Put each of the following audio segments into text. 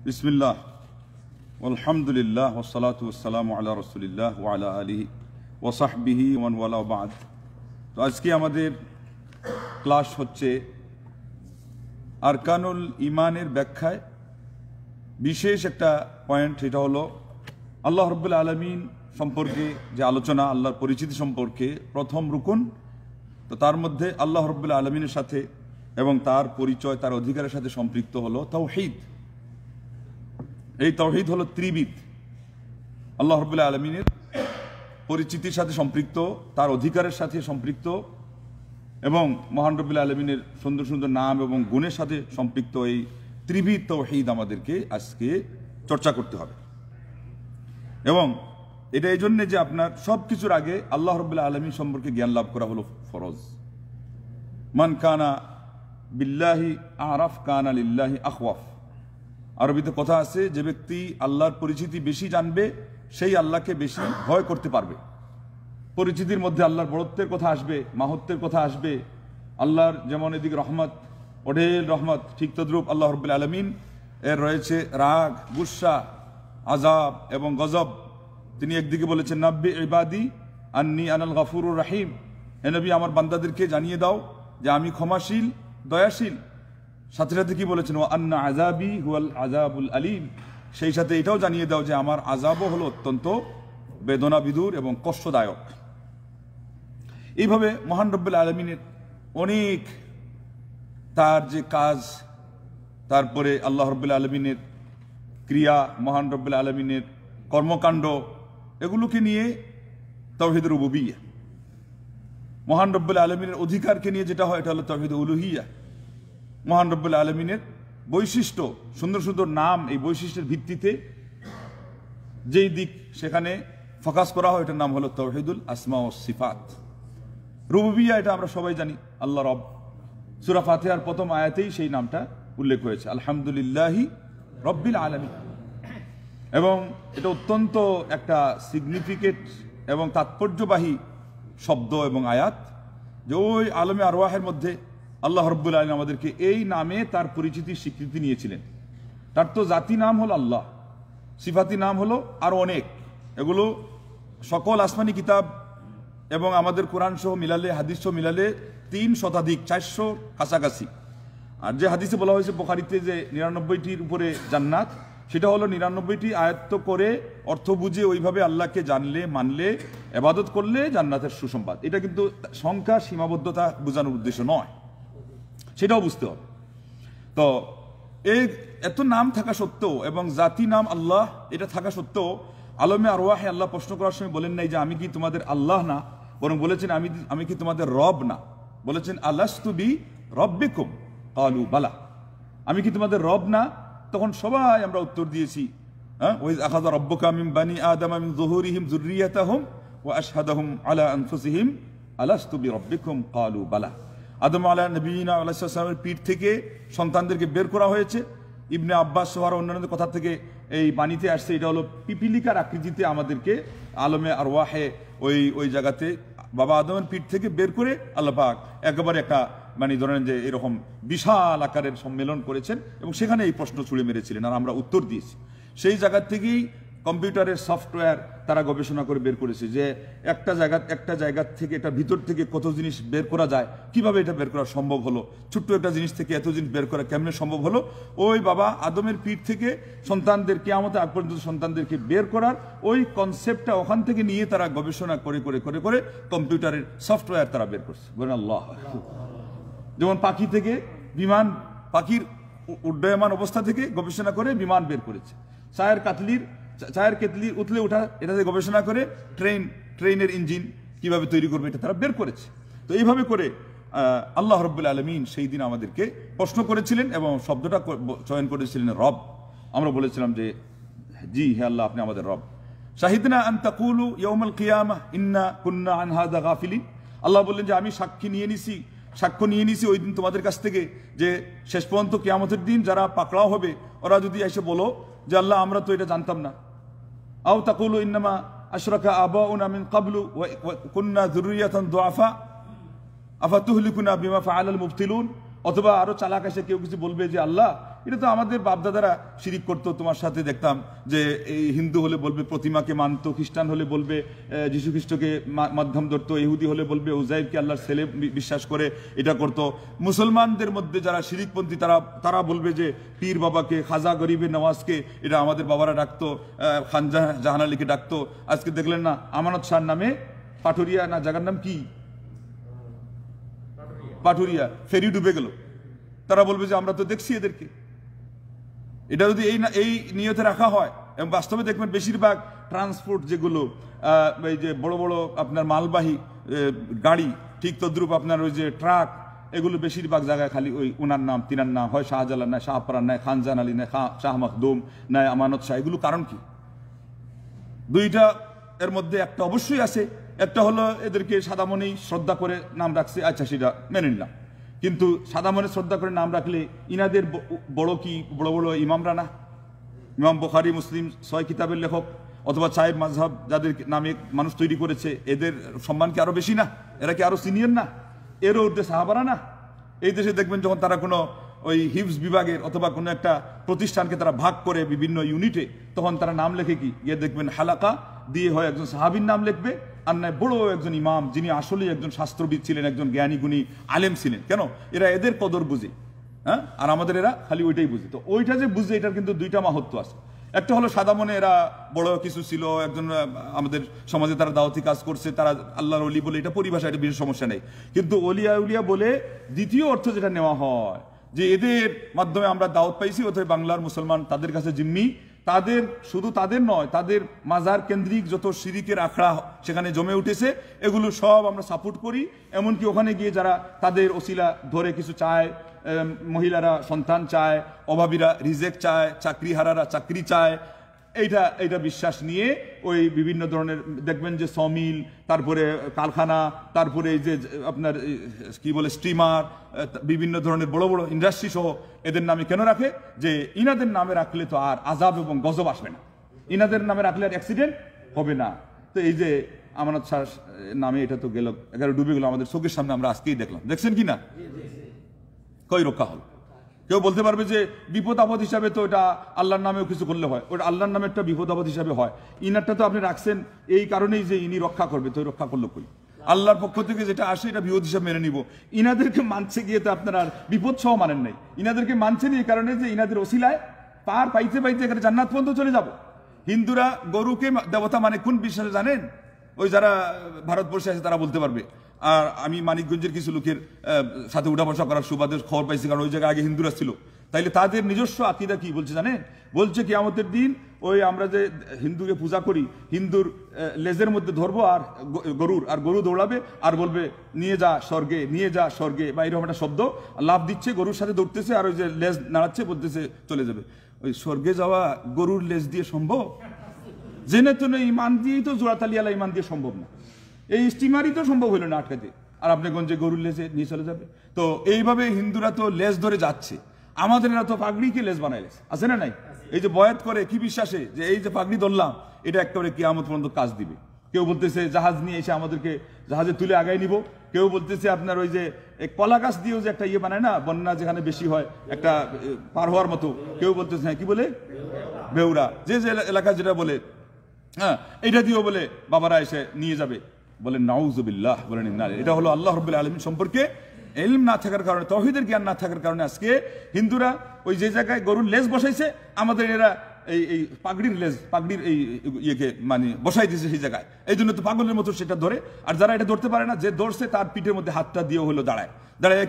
বিসমিল্লাহ আলহামদুলিল্লাহ ওয়াসসালাতু ওয়াসসালামু আলা রাসূলিল্লাহ ওয়া আলা আলিহি ওয়া সাহবিহি ওয়া মান ওয়ালা বা'দ। তো আজকে আমাদের ক্লাস হচ্ছে আরকানুল ঈমানের ব্যাখ্যায় বিশেষ একটা পয়েন্ট, এটা হলো আল্লাহ রাব্বুল আলামিন সম্পর্কে যে আলোচনা, আল্লাহর পরিচিতি সম্পর্কে প্রথম রুকুন। তো তার মধ্যে আল্লাহ রাব্বুল আলামিনের সাথে এবং তার পরিচয়, তার অধিকারের সাথে সম্পৃক্ত হলো তাওহীদ। এই তাওহীদ হলো ত্রিবিদ। আল্লাহ রাব্বুল আলামিনের পরিচিতির সাথে সম্পৃক্ত, তার অধিকারের সাথে সম্পৃক্ত এবং মহান রাব্বুল আলামিনের সুন্দর সুন্দর নাম এবং গুণের সাথে সম্পৃক্ত এই ত্রিবিদ তাওহীদ আমাদেরকে আজকে চর্চা করতে হবে। এবং এটা এই জন্যে যে আপনার সব কিছুর আগে আল্লাহ রাব্বুল আলামিন সম্পর্কে জ্ঞান লাভ করা হলো ফরজ। মান কানা বিল্লাহি আরাফ কানা লিল্লাহি আখওয়াফ। আরবিতে কথা আছে, যে ব্যক্তি আল্লাহর পরিচিতি বেশি জানবে সেই আল্লাহকে বেশি ভয় করতে পারবে। পরিচিতির মধ্যে আল্লাহর বড়ত্বের কথা আসবে, মাহাত্ম্যের কথা আসবে। আল্লাহর যেমন এদিকে রহমত, অঢেল রহমত, ঠিক তদ্রূপ আল্লাহ রাব্বুল আলামিন এর রয়েছে রাগ, গুসা, আযাব এবং গজব। তিনি একদিকে বলেছেন নাব্বি ইবাদি আন্নী আনাল গফুরুর রাহিম, হে নবী আমার বান্দাদেরকে জানিয়ে দাও যে আমি ক্ষমাশীল, দয়াশীল। সাথে সাথে কি বলেছেন, ও আন্না আযাবি হুয়াল আযাবুল আলীম, সেই সাথে এটাও জানিয়ে দাও যে আমার আযাবও হলো অত্যন্ত বেদনা বিধুর এবং কষ্টদায়ক। এইভাবে মহান রব্বুল আলামিনের অনেক তার যে কাজ, তারপরে আল্লাহ রব্বুল আলামিনের ক্রিয়া, মহান রব্বুল আলামিনের কর্মকাণ্ড, এগুলোকে নিয়ে তাওহীদ রুবুবিয়্যাহ। মহান রব্বুল আলামিনের অধিকারকে নিয়ে যেটা হয় এটা হলো তাওহীদ উলুহিয়্যাহ। মহান রব্বুল আলামিনের বৈশিষ্ট্য, সুন্দর সুন্দর নাম, এই বৈশিষ্ট্যের ভিত্তিতে যেই দিক সেখানে ফোকাস করা হয় এটার নাম হলো তাওহীদুল আসমা ওয়াস সিফাত। রুবুবিয়্যাহ এটা আমরা সবাই জানি, আল্লাহ রব। সূরা ফাতিহার প্রথম আয়াতেই সেই নামটা উল্লেখ হয়েছে, আলহামদুলিল্লাহি রব্বিল আলামিন। এবং এটা অত্যন্ত একটা সিগনিফিকেন্ট এবং তাৎপর্যবাহী শব্দ এবং আয়াত, যে ওই আলমে আরওয়াহের মধ্যে আল্লাহ রাব্বুল আলামিন আমাদেরকে এই নামে তার পরিচিতির স্বীকৃতি নিয়েছিলেন। তার তো জাতি নাম হলো আল্লাহ, সিফাতি নাম হলো আরো অনেক। এগুলো সকল আসমানি কিতাব এবং আমাদের কোরআন সহ মিলালে, হাদিস সহ মিলালে 3 শতাধিক, 400 কাছাকাছি। আর যে হাদিসে বলা হয়েছে বুখারীতে যে 99টির উপরে জান্নাত, সেটা হলো 99টি আয়ত্ত করে অর্থ বুঝে ওইভাবে আল্লাহকে জানলে, মানলে, ইবাদত করলে জান্নাতের সুসংবাদ। এটা কিন্তু সংখ্যা সীমাবদ্ধতা বোঝানোর উদ্দেশ্য নয়, সেটাও বুঝতে হবে। তো এই এত নাম থাকা সত্ত্বেও এবং জাতি নাম আল্লাহ এটা থাকা সত্ত্বেও আলমে আরওয়াহে আল্লাহ প্রশ্ন করার সময় বলেন নাই যে আমি কি তোমাদের আল্লাহ না, বরং বলেছেন আমি কি তোমাদের রব না। বলেছেন আলাস্তু বি রব্বিকুম ক্বালু বালা, আমি কি তোমাদের রব না। তখন সবাই আমরা উত্তর দিয়েছি, ওয়াইজ আখাযা রাব্বুকা মিন বানি আদামা মিন যুহুরিহিম যুররিয়াতাহুম ওয়া আশহাদাহুম আলা আনফুসিহিম আলাস্তু বি রব্বিকুম ক্বালু বালা। আদম নবীনা আলাইহিস সালামের পিঠ থেকে সন্তানদেরকে বের করা হয়েছে। ইবনে আব্বাস সহ অন্যান্যদের কথা থেকে এই বাণীতে আসছে, এটা হলো পিপিলিকার আকৃতিতে আমাদেরকে আলমে আরওয়াহে ওই জায়গাতে বাবা আদমের পিঠ থেকে বের করে আল্লাহ পাক একেবারে একটা মানে ধরেন যে এরকম বিশাল আকারের সম্মেলন করেছেন এবং সেখানে এই প্রশ্ন ছুড়ে মেরেছিলেন আর আমরা উত্তর দিয়েছি। সেই জায়গা থেকেই কম্পিউটারের সফটওয়্যার তারা গবেষণা করে বের করেছে যে একটা জায়গা থেকে, এটা ভিতর থেকে কত জিনিস বের করা যায়, কিভাবে এটা বের করা সম্ভব হলো, ছোট্ট একটা জিনিস থেকে এত জিনিস বের করা কেমনে সম্ভব হলো। ওই বাবা আদমের পিঠ থেকে সন্তানদের, কিয়ামতের আগ পর্যন্ত সন্তানদেরকে বের করার ওই কনসেপ্টটা ওখান থেকে নিয়ে তারা গবেষণা করে করে করে করে কম্পিউটারের সফটওয়্যার তারা বের করছে। বলেন আল্লাহ। যেমন পাখি থেকে বিমান, পাখির উড্ডয়মান অবস্থা থেকে গবেষণা করে বিমান বের করেছে। চায়ের কেতলি উতলে ওঠা, এটাতে গবেষণা করে ট্রেনের ইঞ্জিন কিভাবে তৈরি করবে এটা তারা বের করেছে। তো এইভাবে করে আল্লাহ রাব্বুল আলামিন সেই দিন আমাদেরকে প্রশ্ন করেছিলেন এবং শব্দটা চয়ন করেছিলেন রব। আমরা বলেছিলাম যে জি হে আল্লাহ, আপনি আমাদের রব। শাহিদনা আন তাকুলু ইয়াউমাল কিয়ামাহ ইন্না কুন্না আন হাযা গাফিলিন। আল্লাহ বললেন যে আমি সাক্ষ্য নিয়ে নিছি ওই দিন তোমাদের কাছ থেকে, যে শেষ পর্যন্ত কিয়ামতের দিন যারা পাকড়াও হবে ওরা যদি এসে বলো যে আল্লাহ আমরা তো এটা জানতাম না। আও তাকুলু ইন্নামা আশরাকা আবাউনা মিন ক্বাবলু ওয়া কুন্না যুররিয়াতান দুআফা আফাতুহলিকুনা বিমা ফাআলাল মুবতিলুন। অথবা আরো চালাক এসে কেউ কিছু বলবে যে আল্লাহ এটা তো আমাদের বাপদাদারা শিরিক করতো। তোমার সাথে দেখতাম যে এই হিন্দু হলে বলবে প্রতিমাকে মানতো, খ্রিস্টান হলে বলবে যীশু খ্রিস্টকে মাধ্যম ধরতো, ইহুদি হলে বলবে উজাইরকে আল্লাহর ছেলে বিশ্বাস করে এটা করতো। মুসলমানদের মধ্যে যারা শিরিকপন্থী তারা বলবে যে পীর বাবাকে, খাজা গরিবে নওয়াজকে, এটা আমাদের বাবারা ডাকতো, খান জাহান আলীকে ডাকতো। আজকে দেখলেন না আমানত শাহর নামে পাটুরিয়া না জায়গার নাম কি, পাটুরিয়া ফেরি ডুবে গেল। তারা বলবে যে আমরা তো দেখছি এদেরকে। এটা যদি এই নিয়তে রাখা হয়, এবং বাস্তবে দেখবেন বেশিরভাগ ট্রান্সপোর্ট যেগুলো এই যে বড় বড় আপনার মালবাহী গাড়ি, ঠিক তদ্রুপ আপনার ওই যে ট্রাক, এগুলো বেশিরভাগ জায়গায় খালি ওই ওনার নাম তিনার নাম, হয় শাহজালাল, নয় শাহপরান, নয় খানজান আলী, নয় শাহ মখদুম, নয় আমানত শাহ। এগুলো কারণ কি? দুইটা এর মধ্যে একটা অবশ্যই আছে, একটা হলো এদেরকে সাদামনেই শ্রদ্ধা করে নাম রাখছে, আচ্ছা সেটা মেনে নিলাম। কিন্তু সাদামনে শ্রদ্ধা করে নাম রাখলে ইনাদের বড় কি বড় বড় ইমামরা না? ইমাম বুখারী, মুসলিম 6 কিতাবের লেখক, অথবা চায়ের মাযহাব যাদের নামে মানুষ তৈরি করেছে, এদের সম্মান কি আরো বেশি না? এরা কি আরো সিনিয়র না? এরও উর্ধে সাহাবারা না? এই দেশে দেখবেন যখন তারা কোনো ওই হিফজ বিভাগের অথবা কোনো একটা প্রতিষ্ঠানকে তারা ভাগ করে বিভিন্ন ইউনিটে, তখন তারা নাম লেখে কি, গিয়ে দেখবেন হালাকা দিয়ে হয় একজন সাহাবীর নাম লিখবে, আর নয় বড় একজন ইমাম যিনি আসলেই একজন শাস্ত্রবিদ ছিলেন, একজন জ্ঞানী গুণী আলেম ছিলেন। কেন? এরা এদের কদর বুঝে, হ্যাঁ, আর আমাদের এরা খালি ওইটাই বুঝে। তো ওইটা যে বুঝে, এটার কিন্তু দুইটা মাহাত্ম্য আছে। একটা হলো সাদা মনে এরা বড় কিছু ছিল, একজন আমাদের সমাজে তারা দাওয়াতি কাজ করছে, তারা আল্লাহর ওলি বলে, এটা পরিভাষা, এটা বিশেষ সমস্যা নেই। কিন্তু অলিয়া উলিয়া বলে দ্বিতীয় অর্থ যেটা নেওয়া হয়, যে এদের মাধ্যমে আমরা দাওয়াত পাইছি, অথবা বাংলার মুসলমান তাদের কাছে জিম্মি, তাদের শুধু তাদের নয়, তাদের মাজার কেন্দ্রিক যত শিরিকের আখড়া সেখানে জমে উঠেছে, এগুলো সব আমরা সাপোর্ট করি। এমনকি ওখানে গিয়ে যারা তাদের ওসিলা ধরে কিছু চায়, মহিলারা সন্তান চায়, অভাবীরা রিজেক চায়, চাকরিহারারা চাকরি চায়, এইটা বিশ্বাস নিয়ে ওই বিভিন্ন ধরনের দেখবেন যে সমিল, তারপরে কারখানা, তারপরে এই যে আপনার কি বলে স্টিমার, বিভিন্ন ধরনের বড় বড় ইন্ডাস্ট্রি সহ এদের নামে কেন রাখে? যে ইনাদের নামে রাখলে তো আর আযাব এবং গজব আসবে না, ইনাদের নামে রাখলে আর অ্যাক্সিডেন্ট হবে না। তো এই যে আমানত শাহ নামে এটা তো গেল, একেবারে ডুবে গেল আমাদের চোখের সামনে, আমরা আজকেই দেখলাম। দেখছেন কি না? কই রক্ষা হল? কেউ বলতে পারবে যে বিপদ আপদ হিসাবে তো এটা আল্লাহর নামেও কিছু করলে হয়, ওটা আল্লাহর নামে একটা বিপদ আপদ হিসাবে হয়। ইনারটা তো আপনি রাখছেন এই কারণেই যে ইনি রক্ষা করবে, তো রক্ষা করলো কই? আল্লাহর পক্ষ থেকে যেটা আসে এটা বিপদ হিসাবে মেনে নিব। ইনাদেরকে মানছে গিয়ে তো আপনার আর বিপদ সহ মানেন নাই, ইনাদেরকে মানছেন এই কারণে যে ইনাদের ওসিলায় পার পাইতে পাইতে এখানে জান্নাত পর্যন্ত চলে যাব। হিন্দুরা গরুকে দেবতা মানে কোন বিশ্বাসে জানেন? ওই যারা ভারতবর্ষে আছে তারা বলতে পারবে। আর আমি মানিকগঞ্জের কিছু লোকের সাথে উঠা বসা করার সুবাদে খবর পাইছি, কারণ ওই জায়গায় আগে হিন্দুরা ছিল। তাইলে তাদের নিজস্ব আকীদা কি বলছে জানেন? বলছে কিয়ামতের দিন ওই আমরা যে হিন্দুকে পূজা করি, হিন্দুর লেজের মধ্যে ধরবো আর গরু দৌড়াবে আর বলবে নিয়ে যা স্বর্গে, নিয়ে যা স্বর্গে, বা এরকম একটা শব্দ লাভ দিচ্ছে, গরুর সাথে দৌড়তেছে আর ওই যে লেজ নাড়াচ্ছে, বলতেছে চলে যাবে। ওই স্বর্গে যাওয়া গরুর লেজ দিয়ে সম্ভব? জেনে তো ইমান দিয়েই তো জোড়াতালিয়ালা ইমান দিয়ে সম্ভব না, এই স্টিমারই তো সম্ভব হইল না আটকাতে, আর আপনি গঞ্জে গরুর লেজে নিয়ে চলে যাবে। তো এইভাবে হিন্দুরা তো লেজ ধরে যাচ্ছে, আমাদের এরা তো পাগড়িকে লেজ বানাইছে, আছে না নাই? এই যে বয়াত করে কি বিশ্বাসে যে এই যে পাগড়ি ধরলাম এটা একেবারে কিয়ামত পর্যন্ত কাজ দিবে। কেউ বলতেছে জাহাজ নিয়ে এসে আমাদেরকে জাহাজে তুলে আগায় নিব, কেউ বলতেছে আপনার ওই যে কলা গাছ দিয়েও যে একটা ইয়ে বানায় না, বন্যা যেখানে বেশি হয় একটা পার হওয়ার মতো, কেউ বলতেছে হ্যাঁ কি বলে বেউরা, যে যে এলাকা যেটা বলে, হ্যাঁ এটা দিয়েও বলে বাবারা এসে নিয়ে যাবে। বলেন নাউজুবিল্লাহ, বলেন না। এটা হলো আল্লাহ রাব্বুল আলামিন সম্পর্কে ইলম না থাকার কারণে, তাওহীদের জ্ঞান না থাকার কারণে আজকে হিন্দুরা ওই যে জায়গায় গরুর লেজ বসাইছে, আমাদের এরা এই পাগড়ির লেজ, পাগড়ির এই ইয়েকে মানে বসাই দিয়েছে সেই জায়গায়। এই জন্য তো পাগলের মতো সেটা ধরে। আর যারা এটা ধরতে পারে না, যে ধরছে তার পিঠের মধ্যে হাতটা দিয়ে হলো দাঁড়ায়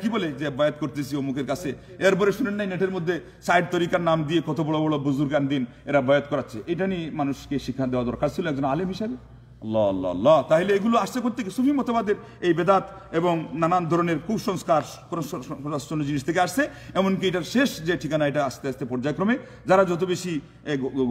কি বলে যে বায়াত করতেছি অমুকের কাছে। এরপরে শুনেন নাই নেটের মধ্যে সাইড তরিকার নাম দিয়ে কত বড় বড় বুজুর্গান দিন এরা বায়াত করাচ্ছে। এটা নিয়ে মানুষকে শিক্ষা দেওয়া দরকার ছিল একজন আলেম হিসাবে। আল্লাহ আল্লাহ আল্লাহ। তাহলে এগুলো আসছে করতে কি? সুফি মতবাদের এই বেদাত এবং নানান ধরনের কুসংস্কার জিনিস থেকে আসছে। এমনকি এটার শেষ যে ঠিকানা, এটা আস্তে আস্তে পর্যায়ক্রমে যারা যত বেশি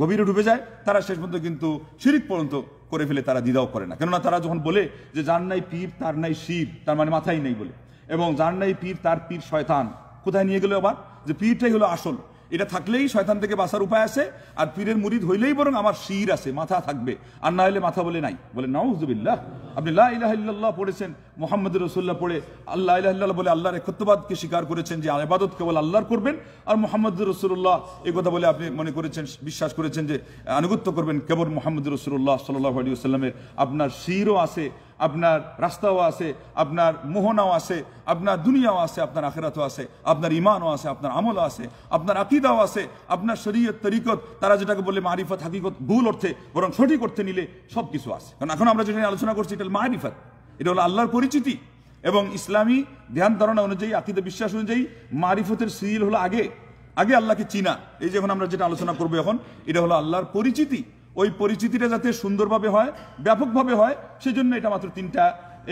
গভীরে ডুবে যায় তারা শেষ পর্যন্ত কিন্তু শিরিক পর্যন্ত করে ফেলে, তারা দ্বিধাও করে না। কেননা তারা যখন বলে যে যার নাই পীর তার নাই শির, তার মানে মাথায় নেই বলে, এবং যার নাই পীর তার পীর শয়তান, কোথায় নিয়ে গেল আবার? যে পীরটাই হলো আসল। এটা থাকলেই শয়তান থেকে বাঁচার উপায় আছে। আর পীরের মুরিদ হইলেই বরং আমার শির আছে, মাথা থাকবে, আর না হলে মাথা বলে নাই, বলে নাউযুবিল্লাহ। আপনি লা ইলাহা ইল্লাল্লাহ পড়েছেন, মুহাম্মদুর রাসূলুল্লাহ পড়ে আল্লাহ ইলাহা ইল্লাল্লাহ বলে আল্লাহর একত্ববাদকে স্বীকার করেছেন যে ইবাদত কেবল আল্লাহর করবেন, আর মুহাম্মদুর রাসূলুল্লাহ এই কথা বলে আপনি মনে করেছেন, বিশ্বাস করেছেন যে আনুগত্য করবেন কেবল মুহাম্মদুর রাসূলুল্লাহ সাল্লাল্লাহু আলাইহি ওয়াসাল্লামের। আপনার শিরও আছে, আপনার রাস্তাও আছে, আপনার মোহনাও আছে, আপনার দুনিয়াও আছে, আপনার আখিরাতও আছে, আপনার ঈমানও আছে, আপনার আমলও আছে, আপনার আকীদাও আছে, আপনার শরীয়ত তরিকত, তারা যেটাকে বলে মারিফত হাকিকত ভুল অর্থে বরং সঠিক অর্থে নিলে সব কিছু আছে। কারণ এখন আমরা যেটা নিয়ে আলোচনা করছি এটা মারিফত, এটা হলো আল্লাহর পরিচিতি। এবং ইসলামী ধ্যান ধারণা অনুযায়ী, আকীদা বিশ্বাস অনুযায়ী মারিফতের সিল হলো আগে আগে আল্লাহকে চিনা। এই যে এখন আমরা যেটা আলোচনা করবো এখন, এটা হলো আল্লাহর পরিচিতি। ওই পরিচিতিটা যাতে সুন্দরভাবে হয়, ব্যাপকভাবে হয়, সেজন্য এটা মাত্র তিনটা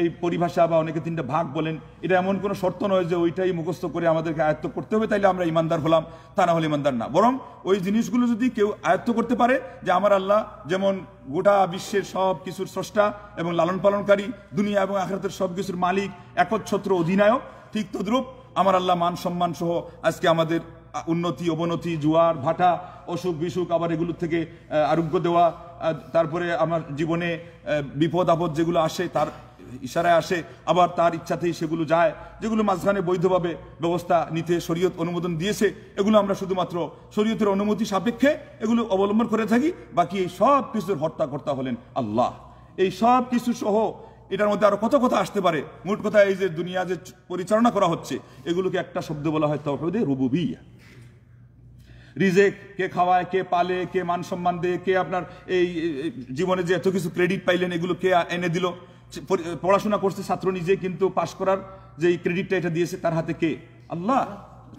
এই পরিভাষা বা অনেকে তিনটা ভাগ বলেন। এটা এমন কোনো শর্ত নয় যে ওইটাই মুখস্থ করে আমাদেরকে আয়ত্ত করতে হবে তাইলে আমরা ইমানদার হলাম, তা না হলে ইমানদার না। বরং ওই জিনিসগুলো যদি কেউ আয়ত্ত করতে পারে, যে আমার আল্লাহ যেমন গোটা বিশ্বের সব কিছুর স্রষ্টা এবং লালন পালনকারী, দুনিয়া এবং আখিরাতের সব কিছুর মালিক, একচ্ছত্র অধিনায়ক, ঠিক তদ্রূপ আমার আল্লাহ মান সম্মান সহ আজকে আমাদের উন্নতি অবনতি, জোয়ার ভাটা, অসুখ বিসুখ, আবার এগুলো থেকে আরোগ্য দেওয়া, তারপরে আমার জীবনে বিপদ আপদ যেগুলো আসে তার ইশারায় আসে, আবার তার ইচ্ছাতেই সেগুলো যায়। যেগুলো মাঝখানে বৈধভাবে ব্যবস্থা নিতে শরীয়ত অনুমোদন দিয়েছে, এগুলো আমরা শুধুমাত্র শরীয়তের অনুমতি সাপেক্ষে এগুলো অবলম্বন করে থাকি। বাকি এই সব কিছুর হর্তাকর্তা হলেন আল্লাহ। এই সব কিছু সহ এটার মধ্যে আরো কত কথা আসতে পারে। মোট কথা এই যে দুনিয়া যে পরিচালনা করা হচ্ছে, এগুলোকে একটা শব্দ বলা হয় তাওহীদে রুবুবিয়্যাহ। রিজেক কে খাওয়ায়, কে পালে, কে মান সম্মান দেয়, কে আপনার এই জীবনে যে এত কিছু ক্রেডিট পাইলেন এগুলো কে এনে দিল, পড়াশোনা করছে ছাত্র নিজে, কিন্তু পাশ করার যে ক্রেডিটটা এটা দিয়েছে তার হাতে কে? আল্লাহ।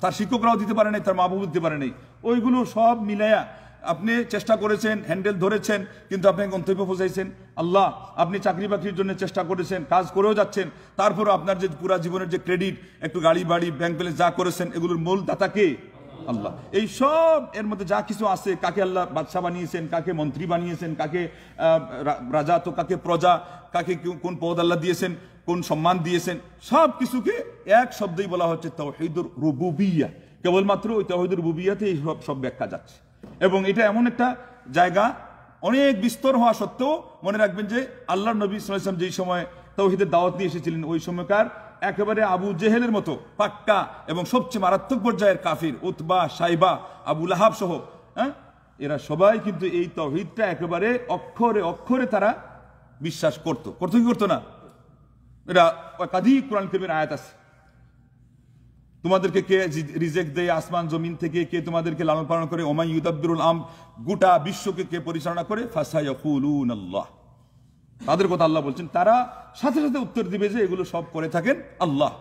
তার শিক্ষকরাও দিতে পারে নাই, তার মা বাবু দিতে পারে নাই। ওইগুলো সব মিলাইয়া আপনি চেষ্টা করেছেন, হ্যান্ডেল ধরেছেন, কিন্তু আপনি গন্তব্য পৌঁছাইছেন আল্লাহ। আপনি চাকরি বাকরির জন্য চেষ্টা করেছেন, কাজ করেও যাচ্ছেন, তারপরও আপনার যে পুরা জীবনের যে ক্রেডিট, একটু গাড়ি বাড়ি ব্যাংক ব্যালেন্স যা করেছেন, এগুলোর মূল দাতা কে? আল্লাহ। এই সব এর মধ্যে যা কিছু আছে, কাকে আল্লাহ বাদশা বানিয়েছেন, কাকে মন্ত্রী বানিয়েছেন, কাকে রাজা তো কাকে প্রজা, কাকে কোন পদ আল্লাহ দিয়েছেন, কোন সম্মান দিয়েছেন, সব কিছুকে এক শব্দেই বলা হচ্ছে তাওহীদুর রুবুবিয়্যাহ। কেবলমাত্র ওই তাওহীদুর রুবুবিয়্যাতে এই সব ব্যাখ্যা যাচ্ছে। এবং এটা এমন একটা জায়গা, অনেক বিস্তর হওয়া সত্ত্বেও মনে রাখবেন যে আল্লাহর নবী সাল্লাল্লাহু আলাইহি ওয়াসাল্লাম যেই সময় তাওহীদের দাওয়াত দিয়ে এসেছিলেন, ওই সময়কার একেবারে আবু জেহেলের মতো পাক্কা এবং সবচেয়ে মারাত্মক পর্যায়ের কাফির, উতবা, সাইবা, আবু লাহাব সহ, এরা সবাই কিন্তু এই তাওহীদটা একেবারে অক্ষরে অক্ষরে তারা বিশ্বাস করতো কি করতো না? এটা একাধিক কোরআন কারীমের আয়াত আছে। তোমাদেরকে কে রিজেক দেয় আসমান জমিন থেকে, কে তোমাদেরকে লালন পালন করে, ওমাই ইউদাব্বিরুল আম, গোটা বিশ্বকে কে পরিচালনা করে, ফাসায়াকুলুনাল্লাহ। তাদের কথা আল্লাহ বলছেন, তারা সাথে সাথে উত্তর দিবে যে এগুলো সব করে থাকেন আল্লাহ।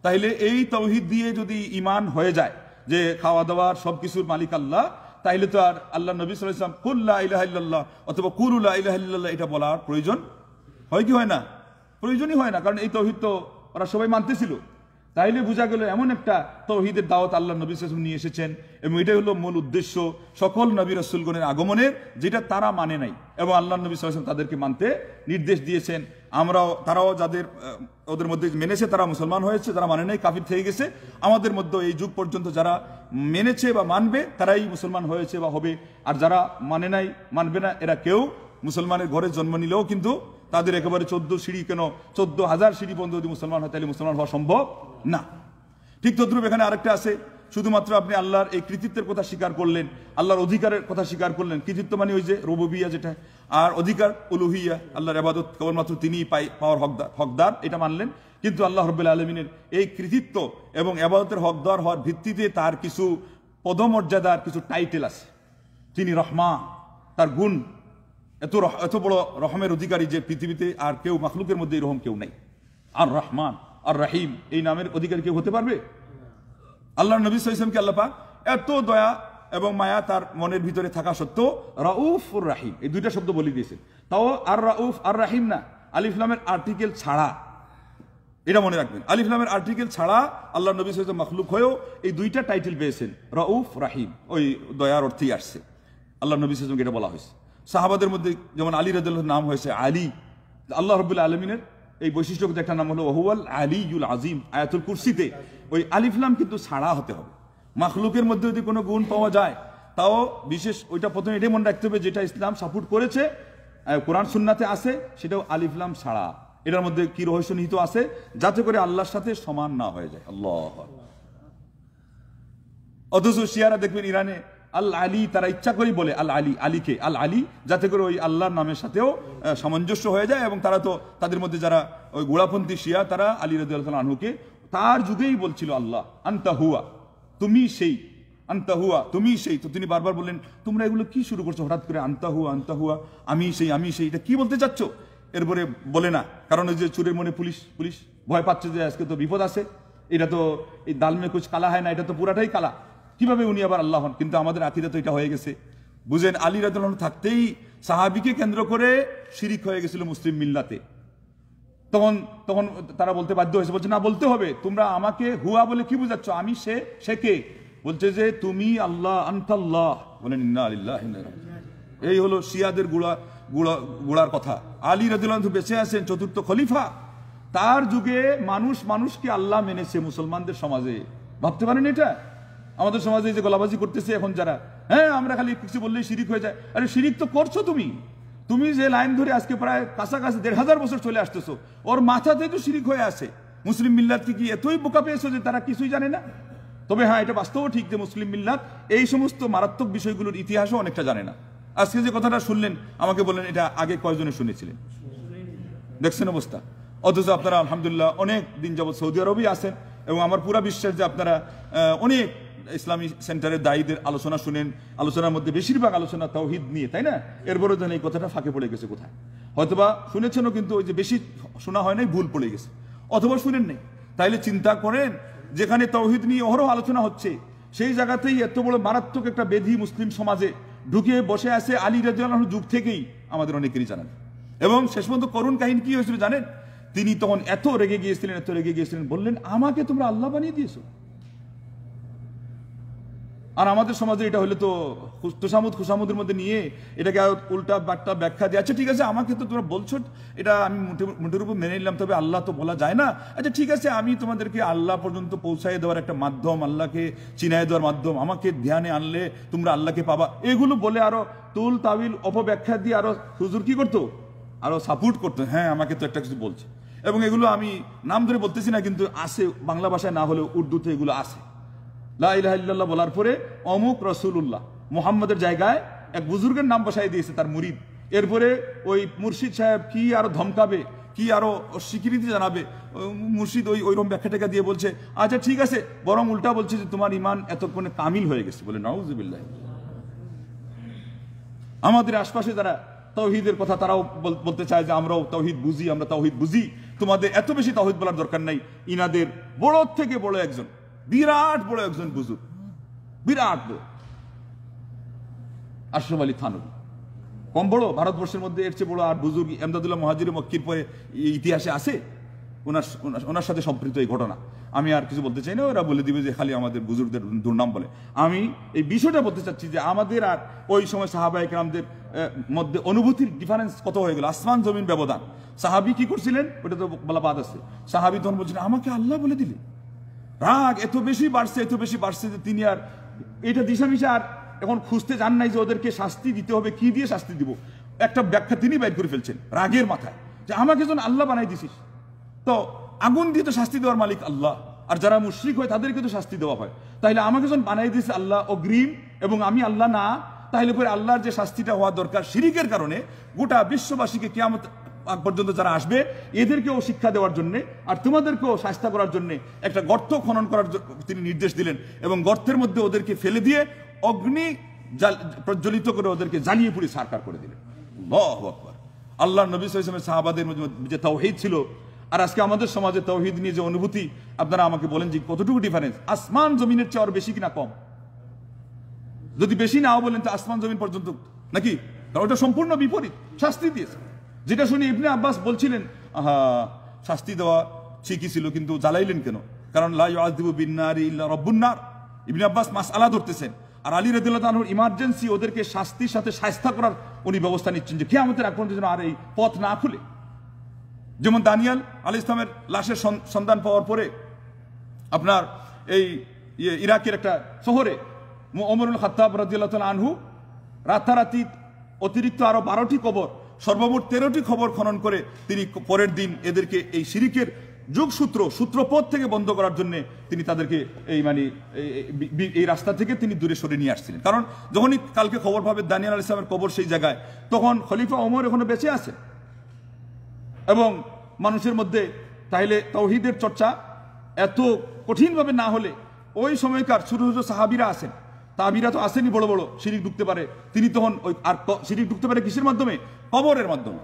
তাইলে এই তাওহীদ দিয়ে যদি ঈমান হয়ে যায় যে খাওয়া দাওয়ার সবকিছুর মালিক আল্লাহ, তাইলে তো আর আল্লাহ নবী সাল্লাল্লাহু আলাইহি ওয়াসাল্লাম কুল লা ইলাহা ইল্লাল্লাহ অথবা কুলু লা ইলাহা ইল্লাল্লাহ এটা বলার প্রয়োজন হয় কি হয় না? প্রয়োজনই হয় না, কারণ এই তাওহীদ তো ওরা সবাই মানতেছিল। তাইলে বোঝা গেল এমন একটা তাওহীদের দাওয়াত আল্লাহ নবী সাল্লাল্লাহু আলাইহি ওয়াসাল্লাম নিয়ে এসেছেন, এবং এটাই হলো মূল উদ্দেশ্য সকল নবী রাসূলগণের আগমনের, যেটা তারা মানে নাই এবং আল্লাহ নবী সাল্লাল্লাহু আলাইহি ওয়াসাল্লাম তাদেরকে মানতে নির্দেশ দিয়েছেন। তারাও যাদের ওদের মধ্যে মেনেছে তারা মুসলমান হয়েছে, যারা মানে নাই কাফির থেকে গেছে। আমাদের মধ্যে এই যুগ পর্যন্ত যারা মেনেছে বা মানবে তারাই মুসলমান হয়েছে বা হবে, আর যারা মানে নাই, মানবে না, এরা কেউ মুসলমানের ঘরে জন্ম নিলেও কিন্তু তাদের একেবারে 14 সিঁড়ি কেন 14,000 সিঁড়ি পর্যন্ত যদি মুসলমান হয় তাহলে মুসলমান হওয়া সম্ভব না। ঠিক তদ্রুপ এখানে আরেকটা আছে, শুধুমাত্র আপনি আল্লাহর এই কৃতিত্বের কথা স্বীকার করলেন, আল্লাহর অধিকারের কথা স্বীকার করলেন। কৃতিত্ব মানে ওই যে রুবুবিয়্যাহ যেটা, আর অধিকার উলুহিয়্যাহ, আল্লাহর ইবাদত কেবলমাত্র তিনিই পাওয়ার হকদার, এটা মানলেন। কিন্তু আল্লাহ রাব্বুল আলামিনের এই কৃতিত্ব এবং ইবাদতের হকদার হওয়ার ভিত্তিতে তার কিছু পদমর্যাদার কিছু টাইটেল আছে। তিনি রহমান, তার গুণ এত বড় রহমের অধিকারী যে পৃথিবীতে আর কেউ মাখলুকের মধ্যে এরকম কেউ নাই। আর রহমান আর রাহিম এই নামের অধিকারী কেউ হতে পারবে? আল্লাহ নবী সাল্লাল্লাহু আলাইহি ওয়াসাল্লামকে আল্লাহ পাক এত দয়া এবং মায়া তার মনের ভিতরে থাকা সত্ত্বেও রাউফ আর রাহিম এই দুইটা শব্দ বলে দিয়েছেন। তাও আর রাউফ আর রাহিম না, আলিফ লামের আর্টিকেল ছাড়া, এটা মনে রাখবেন। আলিফ লামের আর্টিকেল ছাড়া আল্লাহ নবী সাল্লাল্লাহু আলাইহি ওয়াসাল্লাম মাখলুক হয়েও এই দুইটা টাইটেল পেয়েছেন, রাউফ রাহিম, ওই দয়ার অর্থেই আসছে। আল্লাহ নবী সাল্লাল্লাহু আলাইহি ওয়াসাল্লামকে এটা বলা হয়েছে। সাহাবাদের মধ্যে যেমন আলী রাদিয়াল্লাহু নাম হয়েছে আলী, আল্লাহ রাব্বুল আলামিনের এই বৈশিষ্ট্যগত একটা নাম হলো ওহুয়াল আলিয়ুল আজিম। আয়াতুল কুরসিতে ওই আলিফ লাম কিন্তু ছাড়া হতে হবে, মাখলুকের মধ্যে যদি কোনো গুণ পাওয়া যায়, তাও বিশেষ ওইটা প্রথমে এটাই মনে রাখতে হবে যেটা ইসলাম সাপোর্ট করেছে, কোরআন সুন্নাতে আছে, সেটাও আলিফ লাম ছাড়া। এটার মধ্যে কি রহস্য নিহিত আছে, যাতে করে আল্লাহর সাথে সমান না হয়ে যায়। আল্লাহ। অথচ শিয়ারা দেখবেন ইরানে আল আলী, তারা ইচ্ছা করেই বলে আল আলী, আলীকে আল আলী, যাতে করে ওই আল্লাহর নামের সাথেও সামঞ্জস্য হয়ে যায়। এবং তারা তো তাদের মধ্যে যারা ওই গোড়াপন্থী শিয়া, তারা আলী রাদিয়াল্লাহু আনহুকে তার যুগেই বলছিল আল্লাহ আনতা হুয়া, তুমি সেই, আনতা হুয়া, তুমি সেই। তো তিনি বারবার বললেন, তোমরা এগুলো কি শুরু করছো হঠাৎ করে, আনতা হুয়া, আমি সেই, আমি সেই, এটা কি বলতে চাচ্ছ? এরপরে বলে না, কারণ ওই যে চোরের মনে পুলিশ, পুলিশ ভয় পাচ্ছে যে আজকে তো বিপদ আছে, এটা তো এই দাল মে কুছ কালা হয় না, এটা তো পুরাটাই কালা, কিভাবে উনি আবার আল্লাহ হন? কিন্তু আমাদের আকীদা তো এটা হয়ে গেছে। বুঝেন, আলী রাদিয়াল্লাহু আনহু থাকতেই সাহাবীকে কেন্দ্র করে শিরিক হয়ে গেছিল মুসলিম মিল্লাতে। তখন তখন তারা বলতে বাধ্য হয়েছে, বলছে না, বলতে হবে, তোমরা আমাকে হুয়া বলে কি বুঝাচ্ছ, আমি সে কে? বলছে যে তুমি আল্লাহ, আনতাল্লাহ। বলেন ইন্না লিল্লাহি ওয়া ইন্না ইলাইহি রাজিউন। এই হলো শিয়াদের গোড়ার কথা। আলী রাদিয়াল্লাহু আনহু বেঁচে আছেন, চতুর্থ খলিফা, তার যুগে মানুষকে আল্লাহ মেনেছে মুসলমানদের সমাজে। ভাবতে পারেন এটা? আমাদের সমাজে যে গলাবাজি করতেছে এখন যারা, হ্যাঁ আমরা খালি কিছু বললেই শিরিক হয়ে যায়। আরে শিরিক তো করছো তুমি যে লাইন ধরে আজকে প্রায় কাছাকাছি 1500 বছর চলে আসতেছো, ওর মাথাতেই তো শিরিক হয়ে আছে। মুসলিম মিল্লাতকে কি এতই বোকা পেয়েছো যে তারা কিছুই জানে না? তবে হ্যাঁ, এটা বাস্তবও ঠিক যে মুসলিম মিল্লাত এই সমস্ত মারাত্মক বিষয়গুলোর ইতিহাসও অনেকটা জানে না। আজকে যে কথাটা শুনলেন, আমাকে বললেন এটা আগে কয়জনে শুনেছিলেন? দেখছেন অবস্থা। অথচ আপনারা আলহামদুলিল্লাহ অনেক দিন যাবৎ সৌদি আরবেই আছেন, এবং আমার পুরা বিশ্বাস যে আপনারা অনেক ইসলামী সেন্টারের দায়ীদের আলোচনা শুনেন। আলোচনার মধ্যে বেশিরভাগ আলোচনা তাওহীদ নিয়ে, তাই না? এরপরে যেন এই কথাটা ফাঁকে পড়ে গেছে কোথায়, হয়তোবা শুনেছেনও, কিন্তু ওই যে বেশি শোনা হয় নাই, ভুল পড়ে গেছে, অথবা শুনেন নাই। তাইলে চিন্তা করেন, যেখানে তাওহীদ নিয়ে অহরহ আলোচনা হচ্ছে, সেই জায়গাতেই এত বড় মারাত্মক একটা ব্যাধি মুসলিম সমাজে ঢুকে বসে আছে আলী রাদিয়াল্লাহু আনহু যুগ থেকেই, আমাদের অনেকেরই জানেন। এবং শেষ পর্যন্ত করুণ কাহিনী কি হয়েছিল জানেন? তিনি তখন এত রেগে গিয়েছিলেন, বললেন আমাকে তোমরা আল্লাহ বানিয়ে দিয়েছো। আর আমাদের সমাজে এটা হলে তো খুশামুদের মধ্যে নিয়ে এটাকে উল্টা বাট্টা ব্যাখ্যা দিয়ে, আচ্ছা ঠিক আছে আমাকে তো তোমরা বলছো, এটা আমি মুঠের উপর মেনে নিলাম, তবে আল্লাহ তো বলা যায় না। আচ্ছা ঠিক আছে, আমি তোমাদেরকে আল্লাহ পর্যন্ত পৌঁছায় দেওয়ার একটা মাধ্যম, আল্লাহকে চিনায় দেওয়ার মাধ্যম, আমাকে ধ্যানে আনলে তোমরা আল্লাহকে পাবা, এগুলো বলে আরো তুল তাবিল অপব্যাখ্যা দিয়ে আরো হুজুর কি করতো, আরো সাপোর্ট করতো। হ্যাঁ, আমাকে তো একটা কিছু বলছে, এবং এগুলো আমি নাম ধরে বলতেছি না, কিন্তু আছে, বাংলা ভাষায় না হলেও উর্দুতে এগুলো আছে। লা ইলাহা ইল্লাল্লাহ বলার পরে অমুক রাসূলুল্লাহ মুহাম্মাদের জায়গায় এক বুজুর্গের নাম বসাই দিয়েছে তার মুরিদ। এরপরে ওই মুর্শিদ সাহেব কি আরো ধমকাবে, কি আরো স্বীকৃতি জানাবে, মুর্শিদ ওইরকম ব্যাখ্যাটাকে দিয়ে বলছে আচ্ছা ঠিক আছে, বরং উল্টা বলছে যে তোমার ঈমান এতক্ষণে কামিল হয়ে গেছে। বলে নাউযুবিল্লাহ। আমাদের আশপাশে যারা তাওহীদের কথা, তারাও বলতে চায় যে আমরাও তাওহীদ বুঝি, আমরা তাওহীদ বুঝি, তোমাদের এত বেশি তাওহীদ বলার দরকার নাই। ইনাদের বড় থেকে বড় একজন, বিরাট বড় একজন বুজুর্গ, বিরাট বড় আশরাফ আলী থানভী, কম বড়? ভারতবর্ষের মধ্যে এর চেয়ে বড় আর বুজুর্গ এমদাদুল্লাহ মুহাজির মক্কির পরে ইতিহাসে আছে? ওনার সাথে সম্পৃক্ত এই ঘটনা। আমি আর কিছু বলতে চাই না, ওরা বলে দিবে যে খালি আমাদের বুজুর্গদের দুর্নাম বলে। আমি এই বিষয়টা বলতে চাচ্ছি যে আমাদের আর ওই সময় সাহাবায়ে কেরামদের মধ্যে অনুভূতির ডিফারেন্স কত হয়ে গেল, আসমান জমিন ব্যবধান। সাহাবী কি করছিলেন ওটা তো বলা বাদ আছে। সাহাবী তখন বলছিলেন আমাকে আল্লাহ বলে দিলে। রাগ এত বেশি বাড়ছে যে তিনি আর এটা দিশামিশা আর এখন খুঁজতে যান নাই যে ওদেরকে শাস্তি দিতে হবে, কি দিয়ে শাস্তি দিব, একটা ব্যাখ্যা তিনি বাইর করে ফেলছেন রাগের মাথায়, যে আমাকে যখন আল্লাহ বানাই দিছিস, তো আগুন দিয়ে তো শাস্তি দেওয়ার মালিক আল্লাহ, আর যারা মুশরিক হয় তাদেরকে তো শাস্তি দেওয়া হয়, তাইলে আমাকে যখন বানাই দিয়েছে আল্লাহ অগ্রিম, এবং আমি আল্লাহ না, তাহলে পরে আল্লাহর যে শাস্তিটা হওয়া দরকার শিরিকের কারণে গোটা বিশ্ববাসীকে কিয়ামত পর্যন্ত যারা আসবে এদেরকেও শিক্ষা দেওয়ার জন্য আর তোমাদেরকেও শাস্তি করার জন্য একটা গর্ত খনন করার তিনি নির্দেশ দিলেন, এবং গর্তের মধ্যে ওদেরকে ফেলে দিয়ে অগ্নি প্রজ্বলিত করে ওদেরকে জ্বালিয়ে পুড়ে সারকার করে দিলেন। আল্লাহু আকবার। আল্লাহর নবী সাল্লাল্লাহু আলাইহি ওয়াসাল্লামের সাহাবাদের মধ্যে যে তাওহীদ ছিল আর আজকে আমাদের সমাজে তাওহীদ নিয়ে যে অনুভূতি, আপনারা আমাকে বলেন যে কতটুকু ডিফারেন্স, আসমান জমিনের চেয়ে আর বেশি কিনা কম? যদি বেশি নাও বলেন তো আসমান জমিন পর্যন্ত নাকি? কারণ ওটা সম্পূর্ণ বিপরীত, শাস্তি দিয়েছে। যেটা শুনে ইবনে আব্বাস বলছিলেন শাস্তি দেওয়া ঠিকই ছিল, কিন্তু জ্বালাইলেন কেন? কারণ লা ইউআযিবু বিন-নারি ইল্লা রাব্বুন নার। ইবনে আব্বাস মাসআলা ধরতেছেন, আর আলী রাদিয়াল্লাহু আনহুর ইমার্জেন্সি ওদেরকে শাস্তির সাথে শায়েস্তা করার উনি ব্যবস্থা নিচ্ছেন যে কিয়ামতের আগ পর্যন্ত যেন আর এই পথ না খুলে। যেমন দানিয়েল আলাইহিস সালামের লাশের সন্ধান পাওয়ার পরে আপনার এই ইরাকের একটা শহরে ওমরুল খাত্তাব রাদিয়াল্লাহু তাআলা আনহু রাতারাতি অতিরিক্ত আরো 12টি কবর, সর্বমোট 13টি কবর খনন করে তিনি পরের দিন এদেরকে এই শিরিকের সূত্রপথ থেকে বন্ধ করার জন্য তিনি তাদেরকে এই রাস্তা থেকে তিনি দূরে সরে নিয়ে আসছিলেন। কারণ যখনই কালকে খবর পাবে দানিয়াল আলাইহিস সালামের কবর সেই জায়গায়, তখন খলিফা ওমর এখনো বেঁচে আছে এবং মানুষের মধ্যে তাহলে তাওহীদের চর্চা এত কঠিনভাবে না হলে ওই সময়কার ছোট ছোট সাহাবীরা আছেন, তাবিরা তো আসেনি, বড় বড় শিরিক ঢুকতে পারে, তিনি তখন ওই আর শিরিক ঢুকতে পারে কিসের মাধ্যমে? কবরের মাধ্যমে।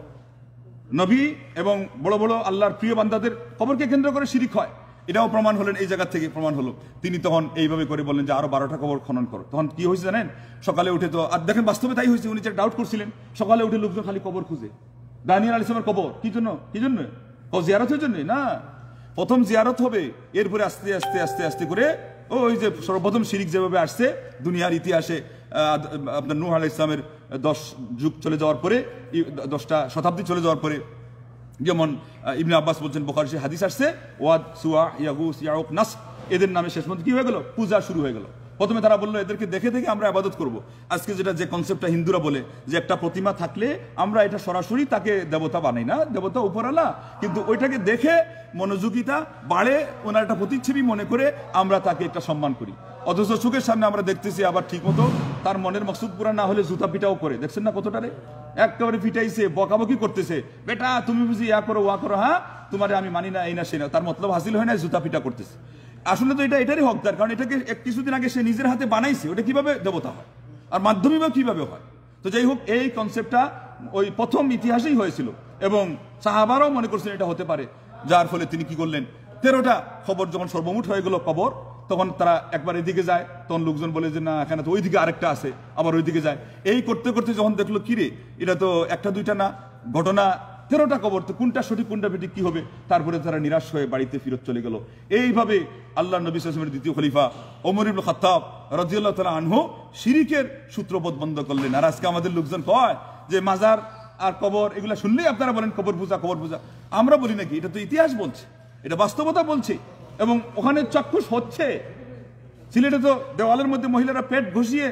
নবী এবং বড় বড় আল্লাহর প্রিয় বান্দাদের কবরকে কেন্দ্র করে শিরিক হয়, এটাও প্রমাণ হলেন, এই জায়গা থেকে প্রমাণ হলো। তিনি তখন এইভাবে করে বললেন যে আরো 12টা কবর খনন করো। তখন কি হয়েছে জানেন? সকালে উঠে তো আর দেখেন বাস্তবে তাই হয়েছে, উনি যে ডাউট করছিলেন, সকালে উঠে লোকজন খালি কবর খুঁজে, দানিয়াল আলাইহিস সালামের কবর। কি জন্য? জিয়ারতের জন্য না, প্রথম জিয়ারত হবে, এরপরে আস্তে আস্তে আস্তে আস্তে করে ওই যে সর্বপ্রথম শিরিক যেভাবে আসছে দুনিয়ার ইতিহাসে, আপনার নূহ আলাইহিস সালামের 10 যুগ চলে যাওয়ার পরে, 10টা শতাব্দী চলে যাওয়ার পরে, যেমন ইবনে আব্বাস বলছেন, বুখারী হাদিস আসছে, ওয়াদ, সুয়া, ইয়াগুস, ইয়াউক, নাস, এদের নামে শেষ পর্যন্ত কি হয়ে গেল? পূজা শুরু হয়ে গেল। প্রথমে তারা বললো এদেরকে দেখে দেখে আমরা ইবাদত করব। আজকে যে কনসেপ্টটা হিন্দুরা বলে যে একটা প্রতিমা থাকলে আমরা এটা সরাসরি তাকে দেবতা বানাই না, দেবতা উপরালা, কিন্তু ওইটাকে দেখে মনোযোগিতা বাড়ে, ওনার একটা প্রতিচ্ছবি মনে করে আমরা তাকে একটা সম্মান করি। অথচ চোখের সামনে আমরা দেখতেছি আবার ঠিক মতো তার মনের মকসুদ পুরা না হলে জুতা পিটাও করে, দেখছেন না কতটারে একেবারে পিটাইছে, বকাবকি করতেছে, বেটা তুমি বুঝি ইয়া করো ওয়া করো, হ্যাঁ তোমারে আমি মানি না, এই না সে না, তার মতলব হাসিল হয় না, জুতা পিটা করতেছে। আসলে তো এটারই হকদার, কারণ এটাকে কিছুদিন আগে সে নিজের হাতে বানাইছে, ওটা কিভাবে দেবতা হয় আর মাধ্যমে বা কিভাবে হয়? তো যাই হোক, এই কনসেপ্টটা ওই প্রথম ইতিহাসেই হয়েছিল এবং সাহাবারাও মনে করছেন এটা হতে পারে, যার ফলে তিনি কি করলেন, 13টা খবর যখন সর্বমোট হয়ে গেল কবর, তখন তারা একবার এদিকে যায়, তখন লোকজন বলে যে না এখানে তো ওইদিকে আরেকটা আছে, আবার ওইদিকে যায়। এই করতে করতে যখন দেখলো কিরে এটা তো একটা দুইটা না, ঘটনা 13টা কবর, তো কোনটা সঠিক কোনটা বেঠিক কি হবে? তারপরে তারা নিরাশ হয়ে বাড়িতে ফিরত চলে গেল। এইভাবে আল্লাহ নবী সাল্লাল্লাহু আলাইহি ওয়াসাল্লামের দ্বিতীয় খলিফা ওমর ইবনে খাত্তাব রাদিয়াল্লাহু তাআলা আনহু শিরিকের সূত্রপথ বন্ধ করলেন। আর আজকে আমাদের লোকজন কয় যে মাজার আর কবর এগুলা শুনলেই আপনারা বলেন কবর পূজা কবর পূজা। আমরা বলি নাকি? এটা তো ইতিহাস বলছে, এটা বাস্তবতা বলছে এবং ওখানে চাক্ষুষ হচ্ছে। সিলেটে তো দেওয়ালের মধ্যে মহিলারা পেট ঘষিয়ে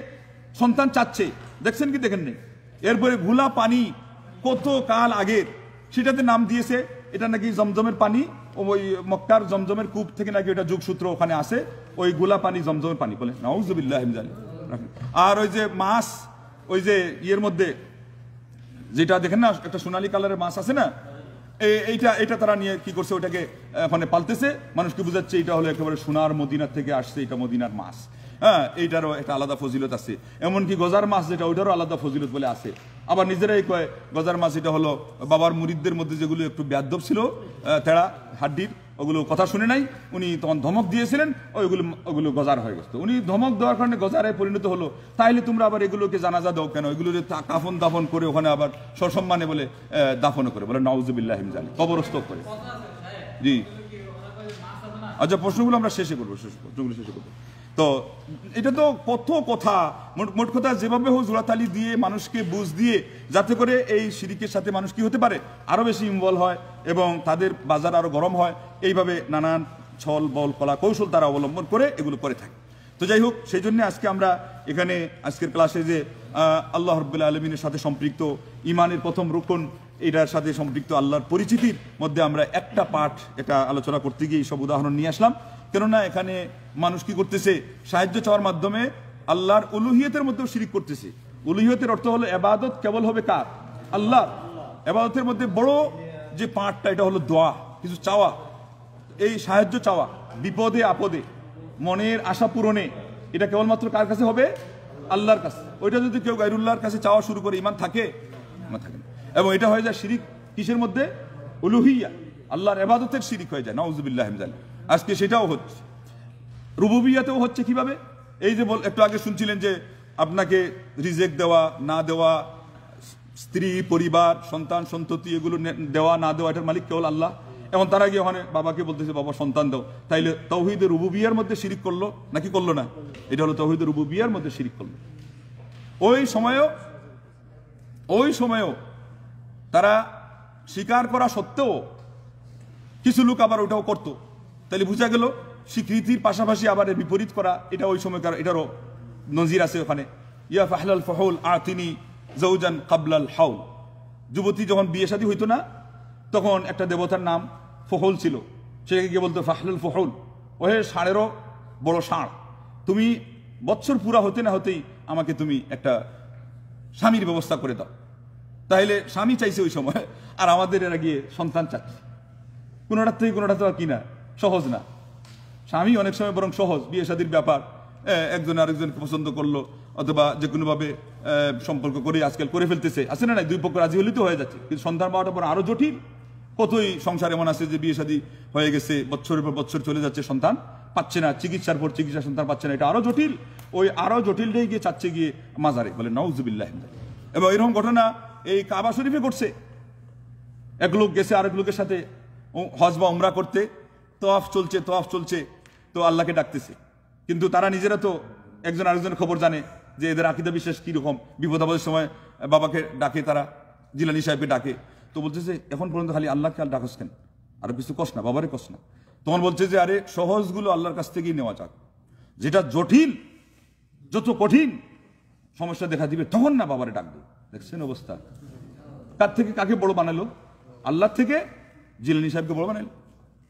সন্তান চাচ্ছে, দেখছেন কি দেখেন নেই? এরপরে ঘোলা পানি কত কাল আগের, সেটাতে নাম দিয়েছে এটা নাকি জমজমের পানি, ওই মক্কার জমজমের কূপ থেকে নাকি ওটা যুগসূত্র ওখানে আসে, ওই গোলা পানি জমজমের পানি বলে, নাউজুবিল্লাহ মিন যালিক। আর ওই যে মাছ, ওই যে ইয়ের মধ্যে যেটা দেখেন না একটা সোনালী কালারের মাছ আছে না, এইটা তারা নিয়ে কি করছে, ওটাকে ওখানে পালতেছে, মানুষকে বুঝাচ্ছে এটা হলো একেবারে সোনার মদিনার থেকে আসছে, এটা মদিনার মাছ। হ্যাঁ, এইটারও একটা আলাদা ফজিলত আছে। এমনকি গজার মাছ যেটা, ওইটারও আলাদা ফজিলত বলে আছে। আবার নিজেরাই কয় গজার মাছ এটা হলো বাবার মুরিদদের মধ্যে যেগুলো একটু বেয়াদব ছিল, তেড়া হাড্ডির, ওগুলো কথা শুনে নাই, উনি তখন ধমক দিয়েছিলেন, ওগুলো গজার হয়ে গেছে। উনি ধমক দেওয়ার কারণে গজারে পরিণত হলো। তাইলে তোমরা আবার এগুলোকে জানাজা দাও কেন? এগুলো কাফন দাফন করে ওখানে আবার সসম্মানে বলে দাফনও করে, বলে নাউজুবিল্লাহ মিন যালিক, কবরস্থ করে। জি আচ্ছা, প্রশ্নগুলো আমরা শেষে করবো, শেষে করবো। তো এটা তো কত কথা, মোট কথা যেভাবে হোক জোড়াতালি দিয়ে মানুষকে বুঝ দিয়ে, যাতে করে এই শিরিকের সাথে মানুষ কি হতে পারে, আরো বেশি ইনভলভ হয় এবং তাদের বাজার আরো গরম হয়। এইভাবে নানান ছল বল কলা কৌশল তারা অবলম্বন করে এগুলো করে থাকে। তো যাই হোক, সেই জন্য আজকে আমরা এখানে আজকের ক্লাসে যে আল্লাহ রাব্বুল আলামিনের সাথে সম্পৃক্ত ইমানের প্রথম রুকন, এটার সাথে সম্পৃক্ত আল্লাহর পরিচিতির মধ্যে আমরা একটা পাঠ এটা আলোচনা করতে গিয়ে সব উদাহরণ নিয়ে আসলাম। কেননা এখানে মানুষ কি করতেছে, সাহায্য চাওয়ার মাধ্যমে আল্লাহর উলুহিয়তের মধ্যেও শিরিক করতেছে। উলুহিয়তের অর্থ হলো ইবাদত কেবল হবে কার? আল্লাহ। ইবাদতের মধ্যে বড় যে পাঠটা, এটা হলো দোয়া, কিছু চাওয়া, এই সাহায্য চাওয়া বিপদে আপদে, মনের আশা পূরণে, এটা কেবলমাত্র কার কাছে হবে? আল্লাহর কাছে। ওইটা যদি কেউ গায়রুল্লাহর কাছে চাওয়া শুরু করে, ইমান থাকে? ইমান থাকে না। এবং এটা হয়ে যায় শিরিক কিসের মধ্যে? উলুহিয়া, আল্লাহর ইবাদতের শিরিক হয়ে যায়, নাউজুবিল্লাহ মিন যালিক। আজকে সেটাও হচ্ছে, রুবুবিয়াতেও হচ্ছে। কিভাবে? এই যে একটু আগে শুনছিলেন যে আপনাকে রিজেক দেওয়া না দেওয়া, স্ত্রী পরিবার সন্তান সন্ততি এগুলো দেওয়া না দেওয়া, এটার মালিক কেবল আল্লাহ। এবং তারা গিয়ে ওখানে বাবাকে বলতেছে বাবা সন্তান দাও, তাইলে তাওহীদের রুবুবিয়ার মধ্যে শিরিক করলো নাকি করলো না? এটা হলো তাওহীদের রুবুবিয়ার মধ্যে শিরিক করলো। ওই সময়েও তারা স্বীকার করা সত্ত্বেও কিছু লোক আবার ওটাও করতো। তাহলে বোঝা গেল স্বীকৃতির পাশাপাশি আবার এর বিপরীত করা, এটা ওই সময়কার এটারও নজির আছে ওখানে। ইয়া ফাহলাল ফহুল আতিনি জৌজান কাবলাল হাউল। যুবতী যখন বিয়ে শাদী হইতো না, তখন একটা দেবতার নাম ফহুল ছিল, সেটাকে গিয়ে বলতো ফাহলাল ফহুল, ওহে ষাঁড়েরও বড় ষাঁড়, তুমি বৎসর পুরা হতে না হতেই আমাকে তুমি একটা স্বামীর ব্যবস্থা করে দাও। তাহলে স্বামী চাইছে ওই সময়, আর আমাদের এরা গিয়ে সন্তান চাচ্ছে। কোনোটার থেকে কোনোটা তো আর কি না, সহজ না। স্বামী অনেক সময় বরং সহজ, বিয়ে শাদীর ব্যাপার, একজন আরেকজনকে পছন্দ করলো অথবা যে কোনোভাবে সম্পর্ক করে আজকাল করে ফেলতেছে, আছে না, নাই দুই পক্ষ রাজি হলেই তো হয়ে যাচ্ছে। কিন্তু সন্তান পাওয়াটা পর আরো জটিল। কতই সংসার এমন আছে যে বিয়ে শাদী হয়ে গেছে, বছরের পর বছর চলে যাচ্ছে, সন্তান পাচ্ছে না, চিকিৎসার পর চিকিৎসা সন্তান পাচ্ছে না, এটা আরো জটিল। ওই আরো জটিলটাই গিয়ে চাচ্ছে গিয়ে মাজারে, বলে নাউজুবিল্লাহ। এবং এরকম ঘটনা এই কাবা শরীফে ঘটছে। এক লোক গেছে আরেক লোকের সাথে হজ বা উমরা করতে, তওয়াফ চলছে, তো আল্লাহকে ডাকতেছে, কিন্তু তারা নিজেরা তো একজন আরেকজনের খবর জানে যে এদের আকীদা বিশ্বাস কিরকম। বিপদ আপদের সময় বাবাকে ডাকে, তারা জিলানী সাহেবকে ডাকে, তো বলতেছে এখন পর্যন্ত খালি আল্লাহকে আর ডাকস কেন, আর কিছু কস না, বাবারে কস না। তখন বলছে যে আরে সহজগুলো আল্লাহর কাছ থেকেই নেওয়া যাক, যেটা জটিল, যত কঠিন সমস্যা দেখা দিবে তখন না বাবারে ডাকবে। দেখছেন অবস্থা, কার থেকে কাকে বড় বানালো? আল্লাহ থেকে জিলানী সাহেবকে বড় বানালো।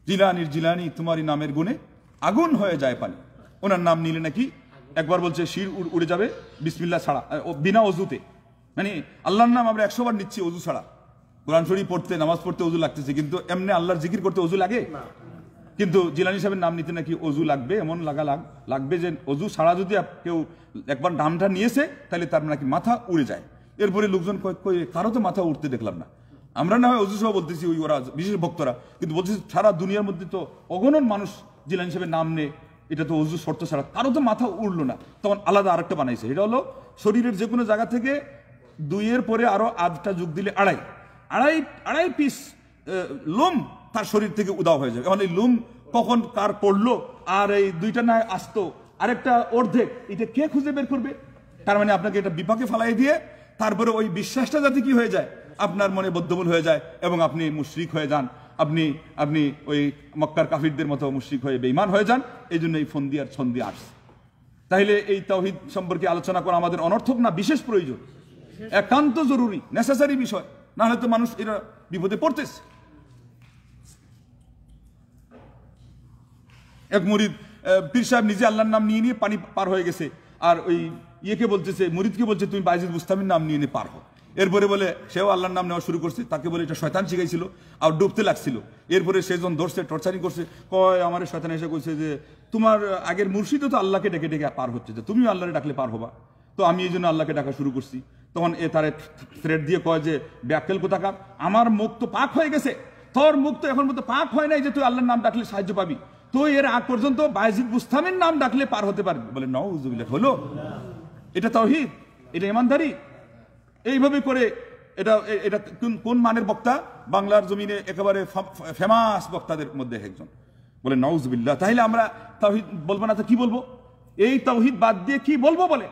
জিলানি তোমারই নামের গুণে আগুন হয়ে যায় পানি। ওনার নাম নিলে নাকি একবার বলছে শির উড়ে যাবে বিসমিল্লাহ ছাড়া, বিনা অজুতে। মানে আল্লাহর নাম আমরা 100 বার নিচ্ছি অজু ছাড়া। কোরআন শরীফ পড়তে, নামাজ পড়তে অজু লাগতেছে, কিন্তু এমনি আল্লাহর জিকির করতে অজু লাগে? কিন্তু জিলানী সাহেবের নাম নিতে নাকি অজু লাগবে, এমন লাগবে যে অজু ছাড়া যদি কেউ একবার নামটা নিয়েছে তাহলে তার নাকি মাথা উড়ে যায়। এরপরে লোকজন কারো তো মাথা উঠতে দেখলাম না। আমরা না হয় অজু সহ বলতেছি, ওই ওরা বিশেষ ভক্তরা, কিন্তু বলতেছি সারা দুনিয়ার মধ্যে তো অগণন মানুষ জিলানী সাহেবের নাম নেয়, এটা তো অজু শর্ত ছাড়া, কারো তো মাথা উড়লো না। তখন আলাদা আরেকটা বানাইছে, এটা হলো শরীরের যে কোনো জায়গা থেকে 2-এর পরে আরো আধটা যোগ দিলে আড়াই পিস লোম তার শরীর থেকে উদাও হয়ে যাবে। এখন এই লোম কখন কার পড়লো আর এই দুইটা না আসতো আরেকটা অর্ধেক, এটা কে খুঁজে বের করবে? তার মানে আপনাকে এটা বিপাকে ফালাই দিয়ে তারপরে ওই বিশ্বাসটা যাতে কি হয়ে যায়, আপনার মনে বদ্ধমূল হয়ে যায় এবং আপনি মুশরিক হয়ে যান, আপনি ওই মক্কার কাফিরদের মতো মুশরিক হয়ে বেঈমান হয়ে যান। এই জন্য এই ফন্দি আর ছন্দি আসছে। তাহলে এই তাওহীদ সম্পর্কে আলোচনা করা আমাদের অনর্থক না, বিশেষ প্রয়োজন, একান্ত জরুরি, নেসেসারি বিষয়, না হলে তো মানুষ এরা বিপদে পড়তেছে। এক মুরিদ পীর সাহেব নিজে আল্লাহর নাম নিয়ে পানি পার হয়ে গেছে, আর ওই ইয়েকে বলতেছে, মুরিদকে বলছে তুমি বায়জিদ বুস্তামির নাম নিয়ে পার হো। এরপরে বলে সেও আল্লাহর নাম নেওয়া শুরু করছে, তাকে বলে এটা শয়তান শিখাইছিল, আর ডুবতে লাগছিল। এরপরে সেজন ধরছে, টর্চারিং করছে, কয় আমার শয়তান এসে কইছে যে তোমার আগের মুর্শিদও তো আল্লাহকে ডেকে ডেকে পার হচ্ছে, যে তুমিও আল্লাহরে ডাকলে পার হবা, তো আমি এই জন্য আল্লাহকে ডাকা শুরু করছি। তখন তারে থ্রেড দিয়ে কয় যে ব্যাককেল কোথাকার, আমার মুখ তো পাক হয়ে গেছে, তোর মুখ তো এখন মতো পাক হয় নাই যে তুই আল্লাহর নাম ডাকলে সাহায্য পাবি, তো এর আগ পর্যন্ত বায়জিদ বুস্তামির নাম ডাকলে পার হতে পারবি। বলে নাউজুবিল্লাহ, হলো এটা তাওহীদ, এটা ইমানদারি? এইভাবে করে এটা এটা কোন মানের বক্তা? বাংলার জমিনে একেবারে ফেমাস বক্তাদের মধ্যে একজন। বলে নাউজুবিল্লাহ। তাহলে আমরা তাওহীদ বলবো না তো কি বলবো? এই তাওহীদ বাদ দিয়ে কি বলবো? বলে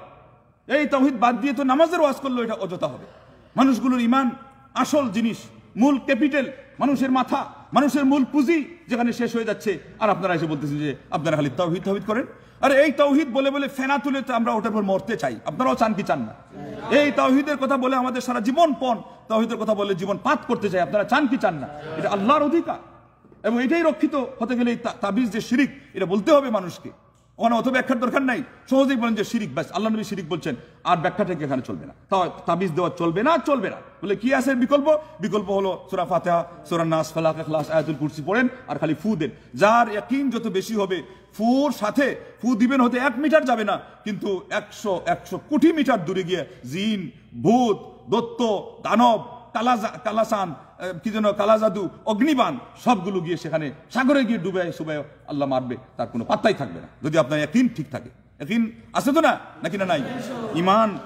এই তাওহীদ বাদ দিয়ে তো নামাজের ওয়াজ করলো এটা অযথা হবে। মানুষগুলোর ঈমান আসল জিনিস, মূল ক্যাপিটাল, মানুষের মাথা, মানুষের মূল পুঁজি যেখানে শেষ হয়ে যাচ্ছে, আর আপনারা এসে বলতেছেন যে আপনারা খালি তাওহীদ করেন। আরে এই তাওহীদ বলে বলে ফেনা তুলে তো আমরা ওটার পর মরতে চাই। আপনারাও চান কি চান না? এই তাওহীদের কথা বলে আমাদের সারা জীবন তাওহীদের কথা বলে জীবন পাত করতে চাই। আপনারা চান কি চান না? এটা আল্লাহর অধিকার, এবং এটাই রক্ষিত হতে গেলে তাবিজ যে শিরিক, এটা বলতে হবে মানুষকে। ওখানে অত ব্যাখ্যার দরকার নাই, সহজেই বলেন যে শিরিক, ব্যাস আল্লাহ নবী শিরিক বলছেন, আর ব্যাখ্যা থেকে এখানে চলবে না, তাবিজ দেওয়া চলবে না। বলে কি আছে বিকল্প হলো সূরা ফাতিহা, সূরা নাস, ফালাক, ইখলাস, আয়াতুল কুরসি পড়েন আর খালি ফু দেন। যার ইয়াকিন যত বেশি হবে, ফুর সাথে ফু দিবেন হতে 1 মিটার যাবে না, কিন্তু 100 কোটি মিটার দূরে গিয়ে জিন, ভূত, দত্ত, দানব, কালাসান, কি যেন কালা জাদু, অগ্নিবাণ সবগুলো গিয়ে সেখানে সাগরে গিয়ে ডুবে আল্লাহ মারবে, তার কোনো পাত্তাই থাকবে না, যদি আপনার ইয়াকিন ঠিক থাকে। ইয়াকিন আছে তো না, নাকি না নাই?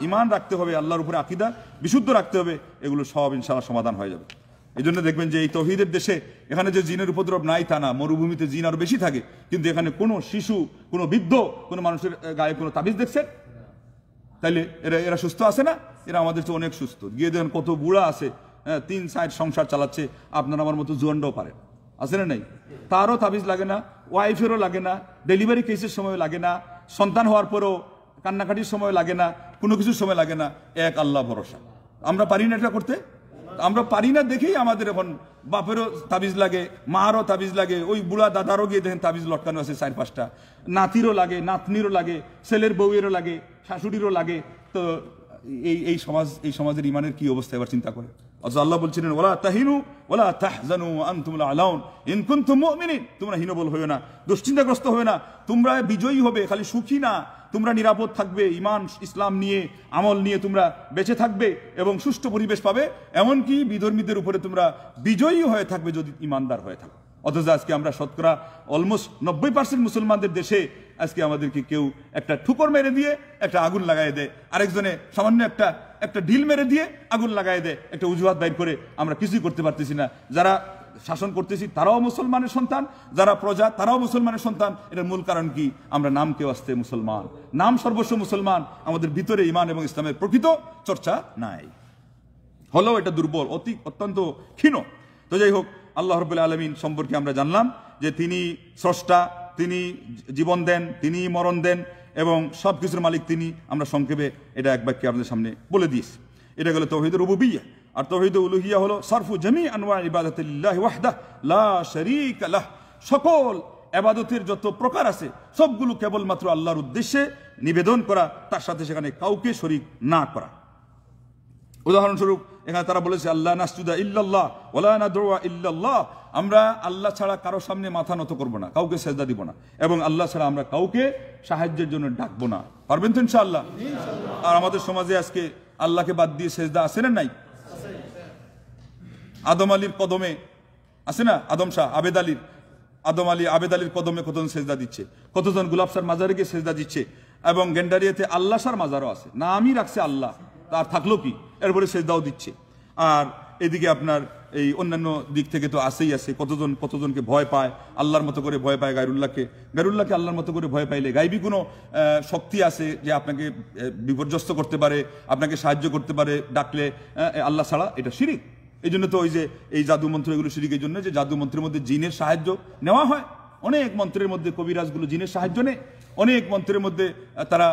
ইমান রাখতে হবে, আল্লাহর উপরে আকীদা বিশুদ্ধ রাখতে হবে, এগুলো সব ইনশাআল্লাহ সমাধান হয়ে যাবে। এই জন্য দেখবেন যে এই তাওহীদের দেশে এখানে যে জিনের উপদ্রব নাই তা না, মরুভূমিতে জিন আরো বেশি থাকে, কিন্তু এখানে কোনো শিশু, কোনো বৃদ্ধ, কোনো মানুষের গায়ে কোনো তাবিজ দেখছেন? তাইলে এরা সুস্থ আছে না? এরা আমাদের চেয়ে অনেক সুস্থ। গিয়ে দেখেন কত বুড়া আছে, 3-4 সংসার চালাচ্ছে, আপনার আমার মতো জুয়ানটাও পারেন। আছে না নাই? তারও তাবিজ লাগে না, ওয়াইফেরও লাগে না, ডেলিভারি কেসের সময় লাগে না, সন্তান হওয়ার পরও কান্নাকাটির সময় লাগে না, কোনো কিছুর সময় লাগে না, এক আল্লাহ ভরসা। আমরা পারি না এটা করতে? আমরা পারি না দেখেই আমাদের এখন বাপেরও তাবিজ লাগে, মারও তাবিজ লাগে, ওই বুড়া দাদারও গিয়ে দেখেন তাবিজ লটকানো আছে 4-5টা, নাতিরও লাগে, নাতনিরও লাগে, ছেলের বউয়েরও লাগে, শাশুড়িরও লাগে। তো এই সমাজের ইমানের কি অবস্থা এবার চিন্তা করে। অথচ আল্লাহ বলছিলেন ওয়ালা তাহিনু ওয়ালা তাহজানু ওয়া আনতুম আলাউন ইন কুনতুম মুমিনিন, তোমরা হীনবল হইও না, দুশ্চিন্তাগ্রস্ত হইও না, তোমরা বিজয়ী হবে, খালি সুখী না, তোমরা নিরাপদ থাকবে, ইমান ইসলাম নিয়ে আমল নিয়ে তোমরা বেঁচে থাকবে এবং সুষ্ঠু পরিবেশ পাবে, এমনকি বিধর্মীদের উপরে তোমরা বিজয়ী হয়ে থাকবে যদি ইমানদার হয়ে থাকো। অথচ আজকে আমরা শতকরা অলমোস্ট 90% মুসলমানদের দেশে আজকে আমাদেরকে কেউ একটা ঠুকর মেরে দিয়ে একটা আগুন লাগাই দেয়, আরেকজনে সামান্য একটা ঢিল মেরে দিয়ে আগুন লাগাই দেয়, একটা অজুহাত বাইর করে আমরা কিছুই করতে পারতেছি না। যারা শাসন করতেছি তারাও মুসলমানের সন্তান, যারা প্রজা তারাও মুসলমানের সন্তান। এটার মূল কারণ কি? আমরা নামকে আসতে মুসলমান, নাম সর্বস্ব মুসলমান, আমাদের ভিতরে ইমান এবং ইসলামের প্রকৃত চর্চা নাই, হলেও এটা দুর্বল, অত্যন্ত ক্ষীণ। তো যাই হোক, আল্লাহ রাব্বুল আলামিন সম্পর্কে আমরা জানলাম যে তিনি স্রষ্টা, তিনি জীবন দেন, তিনি মরণ দেন এবং সব কিছুর মালিক তিনি। আমরা সংক্ষেপে এটা এক বাক্যে আপনাদের সামনে বলে দিয়েছি। এটা গেল তাওহীদুর রুবুবিয়্যাহ। আর তাওহীদুল উলুহিয়্যাহ হলো সরফু জামি আনওয়া ইবাদাতিল্লাহি ওয়াহদাহ লা শারীকা লাহ, সকল ইবাদতের যত প্রকার আছে সবগুলো কেবলমাত্র আল্লাহর উদ্দেশ্যে নিবেদন করা, তার সাথে সেখানে কাউকে শরীক না করা। উদাহরণস্বরূপ এখানে তারা বলেছে আল্লাহ নাসজুদা ইল্লাল্লাহ ওয়ালা নাদউয়া ইল্লাল্লাহ, আমরা আল্লাহ ছাড়া কারো সামনে মাথা নত করব না, কাউকে সেজদা দিব না, এবং আল্লাহ ছাড়া আমরা কাউকে সাহায্যের জন্য ডাকবো না। পারবেন তো ইনশাআল্লাহ? আর আমাদের সমাজে আজকে আল্লাহকে বাদ দিয়ে সেজদা আছে না নাই? আদম আলীর কদমে আছে না, আদম শাহ আবেদ আলীর কদমে কতজন সেজদা দিচ্ছে, কতজন গোলাপ শাহর মাজারে গিয়ে সেজদা দিচ্ছে, এবং গেন্ডারিয়াতে আল্লাহ শাহর মাজারও আছে, নামই রাখছে আল্লাহ, তার থাকলো কি, এরপরে সেজদাও দিচ্ছে। আর এদিকে আপনার এই অন্যান্য দিক থেকে তো আসেই আছে, কতজনকে ভয় পায়, আল্লাহর মতো করে ভয় পায় গায়রুল্লাহকে আল্লাহর মতো করে ভয় পাইলে গায়বী কোনো শক্তি আছে যে আপনাকে বিপর্যস্ত করতে পারে, আপনাকে সাহায্য করতে পারে ডাকলে আল্লাহ ছাড়া, এটা শিরিক। এই জন্য তো ওই যে এই জাদু মন্ত্র এগুলো শিরিক, এই জন্য যে জাদু মন্ত্রের মধ্যে জিনের সাহায্য নেওয়া হয়। অনেক মন্ত্রের মধ্যে কবিরাজগুলো জিনের সাহায্য নেয়, অনেক মন্ত্রের মধ্যে তারা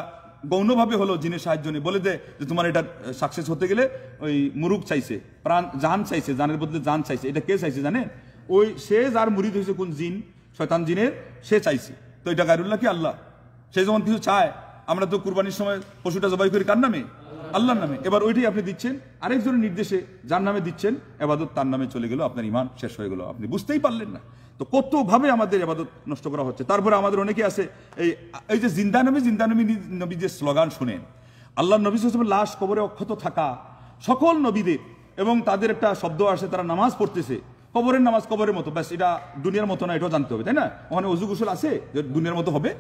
গৌণভাবে হলো জিনের সাহায্য নেই, বলে দেয় যে তোমার এটা সাকসেস হতে গেলে ওই মুরুগ চাইছে, জান চাইছে, জানের বদলে জান চাইছে। এটা কে চাইছে জানেন? ওই সে যার মুরিদ হয়েছে কোন জিন, শয়তান জিনের, সে চাইছে। তো এটা গায়রুল্লাহ কি আল্লাহ? সে যখন কিছু চায়, আমরা তো কুরবানির সময় পশুটা জবাই করি কার নামে? আল্লাহর নামে। এবার ওইটাই আপনি দিচ্ছেন আরেকজনের নির্দেশে, যার নামে দিচ্ছেন, ইবাদত তার নামে চলে গেল, আপনার ঈমান শেষ হয়ে গেল, আপনি বুঝতেই পারলেন না। তো কতভাবে আমাদের ইবাদত নষ্ট করা হচ্ছে। তারপরে আমাদের অনেকে আছে এই যে জিন্দা নবী যে স্লোগান শুনেন, আল্লাহ নবী সাল্লাল্লাহু আলাইহি ওয়াসাল্লামের লাশ কবরে অক্ষত থাকা, সকল নবীদের, এবং তাদের একটা শব্দ আসে, তারা নামাজ পড়তেছে, কবরের নামাজ কবরের মতো, ব্যাস এটা দুনিয়ার মতো না, এটাও জানতে হবে, তাই না? ওখানে ওযু গোসল আছে যে দুনিয়ার মতো হবে?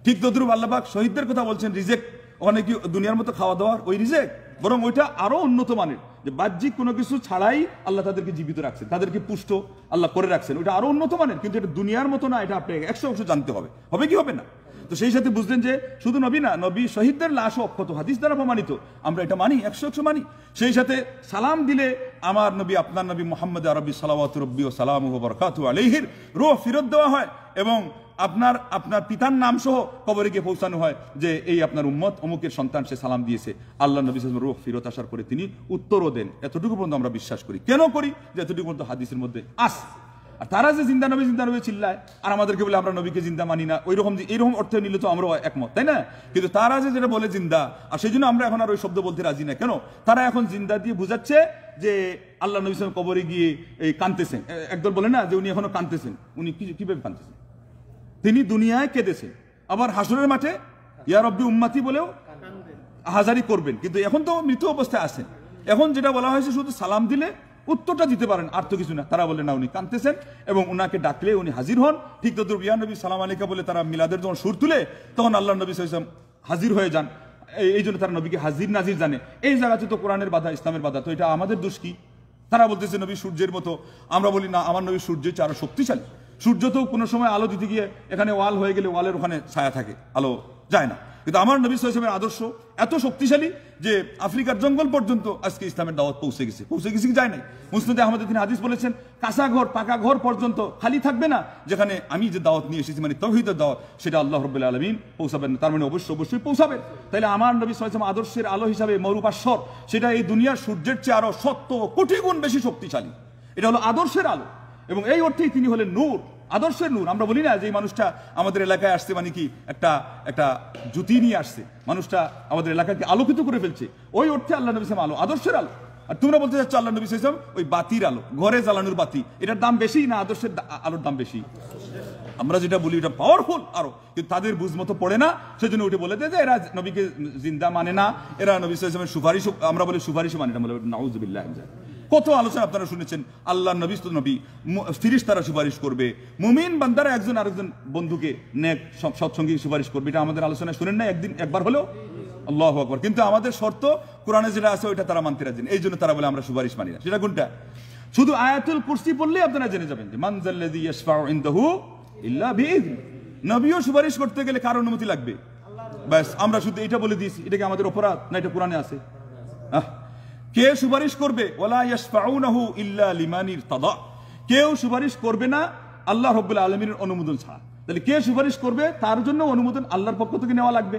ঠিক তদ্রুপ আল্লাহ পাক শহীদদের কথা বলছেন, রিজেক্ট, ওখানে কি দুনিয়ার মতো খাওয়া দাওয়ার ওই রিজেক্ট? বরং ওইটা আরো উন্নত মানের, যে বাহ্যিক কোনো কিছু ছাড়াই আল্লাহ তাদেরকে জীবিত রাখছেন, তাদেরকে পুষ্ট আল্লাহ করে রাখছেন, ওইটা আরো উন্নত মানের। কিন্তু এটা দুনিয়ার মতো না, এটা আপনাকে 100% জানতে হবে, হবে কি হবে না। তো সেই সাথে বুঝলেন যে শুধু নবী না, নবী শহীদদের লাশও অক্ষত, হাদিস দ্বারা প্রমাণিত, আমরা এটা মানি, 100% মানি। সেই সাথে সালাম দিলে আমার নবী, আপনার নবী মুহাম্মদ আরবি সালাওয়াতু রাব্বি ওয়া সালামুহু ওয়া বারাকাতুহু আলাইহির রূহ ফেরত দেওয়া হয়, এবং আপনার পিতার নাম সহ কবরে গিয়ে পৌঁছানো হয় যে এই আপনার উম্মত অমুকের সন্তান, সে সালাম দিয়েছে। আল্লাহ নবী সাল্লাল্লাহু আলাইহি ওয়াসাল্লাম রূহ ফেরত আসার পরে তিনি উত্তরও দেন। এতটুকু পর্যন্ত আমরা বিশ্বাস করি। কেন করি? যে এতটুকু পর্যন্ত হাদিসের মধ্যে আছে। আর তারা যে জিন্দা নবী চিল্লায় আর আমাদেরকে বলে আমরা নবীকে জিন্দা মানি না, এইরকম অর্থে নিলে তো আমরাও একমত, তাই না? কিন্তু তারা যে যেটা বলে জিন্দা, আর সেই জন্য আমরা এখন আর ওই শব্দ বলতে রাজি না। কেন? তারা এখন জিন্দা দিয়ে বুঝাচ্ছে যে আল্লাহ নবী সাল্লাল্লাহু আলাইহি ওয়াসাল্লাম কবরে গিয়ে এই কাঁদতেছেন। একদল বলে না যে উনি এখনো কাঁদতেছেন। উনি কিভাবে কাঁদতেছেন? তিনি দুনিয়ায় কেঁদেছেন, আবার হাসরের মাঠে ইয়া রব্বি উম্মতি বলেও হাজারি করবেন, কিন্তু এখন তো মৃত অবস্থায় আছেন। এখন যেটা বলা হয়েছে শুধু সালাম দিলে উত্তরটা দিতে পারেন, আর তো কিছু না। তারা বলে না, উনি কাঁদতেছেন এবং উনাকে ডাকলে উনি হাজির হন। ঠিক তদ্রুপ ইয়া নবী সালাম আলাইকা বলে তারা মিলাদের যখন সুর তুলে, তখন আল্লাহ নবী সাল্লাল্লাহু আলাইহি ওয়াসাল্লাম হাজির হয়ে যান। এই জন্য তারা নবীকে হাজির নাজির জানে। এই জায়গাতে তো কোরআনের বাধা, ইসলামের বাধা, তো এটা আমাদের দোষ কি? তারা বলতেছে নবী সূর্যের মতো, আমরা বলি না, আমার নবী সূর্যের চেয়ে আরো শক্তিশালী। সূর্য তো কোনো সময় আলো দিতে গিয়ে এখানে ওয়াল হয়ে গেলে ওয়ালের ওখানে ছায়া থাকে, আলো যায় না। কিন্তু আমার নবী সাল্লাল্লাহু আলাইহি ওয়াসাল্লামের আদর্শ এত শক্তিশালী যে আফ্রিকার জঙ্গল পর্যন্ত আজকে ইসলামের দাওয়াত পৌঁছে গেছে কি যায় নাই। মুসনাদে আহমদে তিনি হাদিস বলেছেন, কাঁচা ঘর পাকা ঘর পর্যন্ত খালি থাকবে না যেখানে আমি যে দাওয়াত নিয়ে এসেছি, মানে তাওহীদের দাওয়াত, সেটা আল্লাহ রাব্বুল আলামিন পৌঁছাবেন। তার মানে অবশ্যই পৌঁছাবেন। তাইলে আমার নবী সাল্লাল্লাহু আলাইহি ওয়াসাল্লাম আদর্শের আলো হিসাবে মরুপাশ্বর, সেটা এই দুনিয়ার সূর্যের চেয়ে আরো 70 কোটি গুণ বেশি শক্তিশালী। এটা হলো আদর্শের আলো, এবং এই অর্থেই তিনি হলেন নূর, আদর্শের নূর। আমরা বলি না যে এই মানুষটা আমাদের এলাকায় আসছে মানে কি একটা জ্যোতি নিয়ে আসছে, মানুষটা আমাদের এলাকাকে আলোকিত করে ফেলছে, ওই অর্থে আল্লাহ নবী সাল্লাল্লাহু আলাইহি ওয়াসাল্লাম আদর্শের আলো। আর তোমরা বলতে চাচ্ছ আল্লাহ নবী সাল্লাল্লাহু আলাইহি ওয়াসাল্লাম ওই বাতির আলো, ঘরে জ্বালানোর বাতি, এটার দাম বেশি না আদর্শের আলোর দাম বেশি? আমরা যেটা বলি এটা পাওয়ারফুল আরো, কিন্তু তাদের বুঝ মতো পড়ে না, সেজন্য উঠে বলে দেয় যে এরা নবীকে জিন্দা মানে না, এরা নবী সাল্লাল্লাহু আলাইহি ওয়াসাল্লামের সুপারিশ, আমরা বলি সুপারিশ মানে না, বলে নাউযুবিল্লাহ। কত আলোচনা আপনারা শুনেছেন, আল্লাহ নবী তো নবী, ফেরেশতারা সুপারিশ করবে, মুমিন বান্দারা একজন আরেকজন বন্ধুকে নেক সৎসঙ্গী সুপারিশ করবে, এটা আমাদের আলোচনায় শুনেন না একবার হলেও? আল্লাহু আকবার। কিন্তু আমাদের শর্ত কোরআনে যেটা আছে ওইটা তারা মানতে রাজি না, এই জন্য তারা বলে আমরা সুপারিশ মানি না। সেটা কোনটা? শুধু আয়াতুল কুরসি পড়লেই আপনারা জেনে যাবেন যে মান যাল্লাযী ইয়াশফাউ ইনদাহু ইল্লা বিইذনি। নবীও সুপারিশ করতে গেলে কার অনুমতি লাগবে? ব্যাস, আমরা শুধু এটা বলে দিয়েছি। এটা কি আমাদের অপরাধ না? এটা কোরআনে আছে। কে সুপারিশ করবে? ওয়ালা ইয়াশফাউনাহু ইল্লা লিমান ইরতাদা। কেউ সুপারিশ করবে না আল্লাহ রাব্বুল আলামিনের অনুমোদন ছাড়া। তাহলে কে সুপারিশ করবে তার জন্য অনুমোদন আল্লাহর পক্ষ থেকে নেওয়া লাগবে,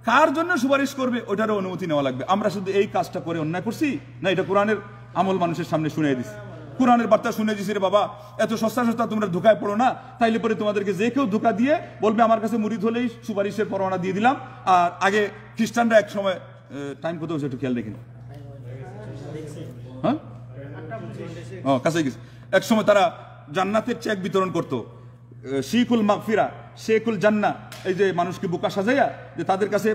কার জন্য সুপারিশ করবে ওটারও অনুমতি নেওয়া লাগবে। আমরা শুধু এই কাজটা করে অন্যায় করছি না? এটা কোরআনের আমল মানুষের সামনে শুনিয়ে দিছি, কোরআনের বার্তা শুনে দিছি। রে বাবা, এত সস্তা তোমরা ধোকায় পড়ো না, তাইলে পরে তোমাদেরকে যে কেউ ধোকা দিয়ে বলবে আমার কাছে মুরিদ হলেই সুপারিশের পরোয়ানা দিয়ে দিলাম। আর আগে খ্রিস্টানরা এক সময়, টাইম কত হয়েছে একটু খেয়াল দেখেন, হ্যাঁ কাছে গেছে, এক সময় তারা জান্নাতের চেক বিতরণ করতো, শিকুল মাগফিরা, শেকুল জান্না, এই যে মানুষকে বোকা সাজাইয়া, যে তাদের কাছে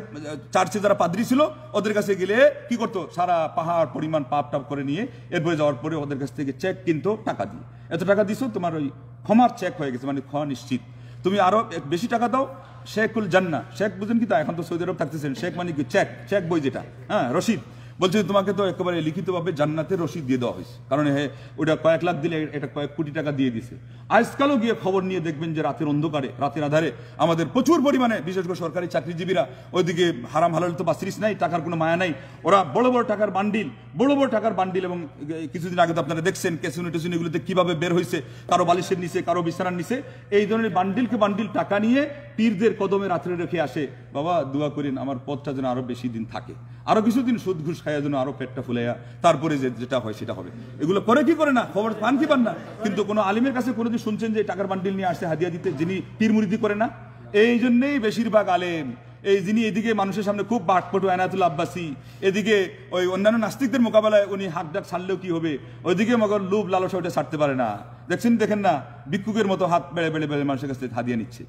চার্চে যারা পাদ্রী ছিল ওদের কাছে গেলে কি করতো, সারা পাহাড় পরিমাণ পাপ টাপ করে নিয়ে এরপরে যাওয়ার পরে ওদের কাছ থেকে চেক কিনতো টাকা দিয়ে। এত টাকা দিছো, তোমার ওই ক্ষমার চেক হয়ে গেছে, মানে ক্ষমা নিশ্চিত, তুমি আরো বেশি টাকা দাও, শেকুল জান্না। শেখ বুঝেন কি? তা এখন তো সৌদি আরব থাকতেছেন, শেখ মানে কি? চেক বই যেটা, হ্যাঁ, রশিদ। বলছে তোমাকে তো একেবারে লিখিতভাবে জান্নাতের রশিদ দিয়ে দেওয়া হয়েছে, কারণ ওটা কয়েক লাখ দিলে এটা কয়েক কোটি টাকা দিয়ে দিছে। আজকালও গিয়ে খবর নিয়ে দেখবেন যে রাতের অন্ধকারে, রাতের আধারে আমাদের প্রচুর পরিমাণে, বিশেষ করে সরকারি চাকরিজীবীরা, ওইদিকে হারাম হালাল তো বাসরিস নাই, টাকার কোনো মায়া নাই, ওরা বড় বড় টাকার বান্ডিল, এবং কিছুদিন আগে তো আপনারা দেখছেন ক্যাসিনো এগুলোতে কিভাবে বের হয়েছে, কারো বালিশের নিচে, কারো বিছানার নিচে, এই ধরনের বান্ডিল টাকা নিয়ে পীরদের কদমে রাত্রে রেখে আসে। বাবা দোয়া করেন আমার পথটা যেন আরো বেশি দিন থাকে, আরো কিছুদিন সুদ ঘুষ খাইয়া যেন আরো পেটটা ফুলাইয়া তারপরে যেটা হয় সেটা হবে। এগুলো করে কি করে না, খবর পান কি পান না? কিন্তু কোনো আলিমের কাছে কোনোদিন শুনছেন যে টাকার বান্ডিল নিয়ে আসছে হাদিয়া দিতে, যিনি পীর মুরিদি করে না? এই জন্যই বেশিরভাগ আলেম, এই যিনি এদিকে মানুষের সামনে খুব বাটপটু এনায়েতুল আব্বাসী, এদিকে ওই অন্যান্য নাস্তিকদের মোকাবেলায় উনি হাত ডাক ছাড়লেও কি হবে, ওইদিকে মগর লোভ লালসা ওটা ছাড়তে পারে না। দেখেন না, ভিক্ষুকের মতো হাত বেড়ে মানুষের কাছে হাদিয়া নিচ্ছে।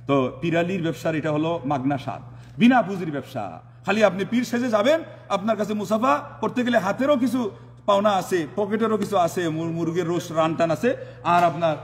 তো পিরালির ব্যবসার এটা হলো মাগনা স্বাদ, বিনা পুঁজির ব্যবসা। খালি আপনি পীর সেজে যাবেন, আপনার কাছে মুসাফা করতে গেলে হাতেরও কিছু পাওনা আছে, পকেটেরও কিছু আছে, মুরগের রোস রানটান আছে, আর আপনার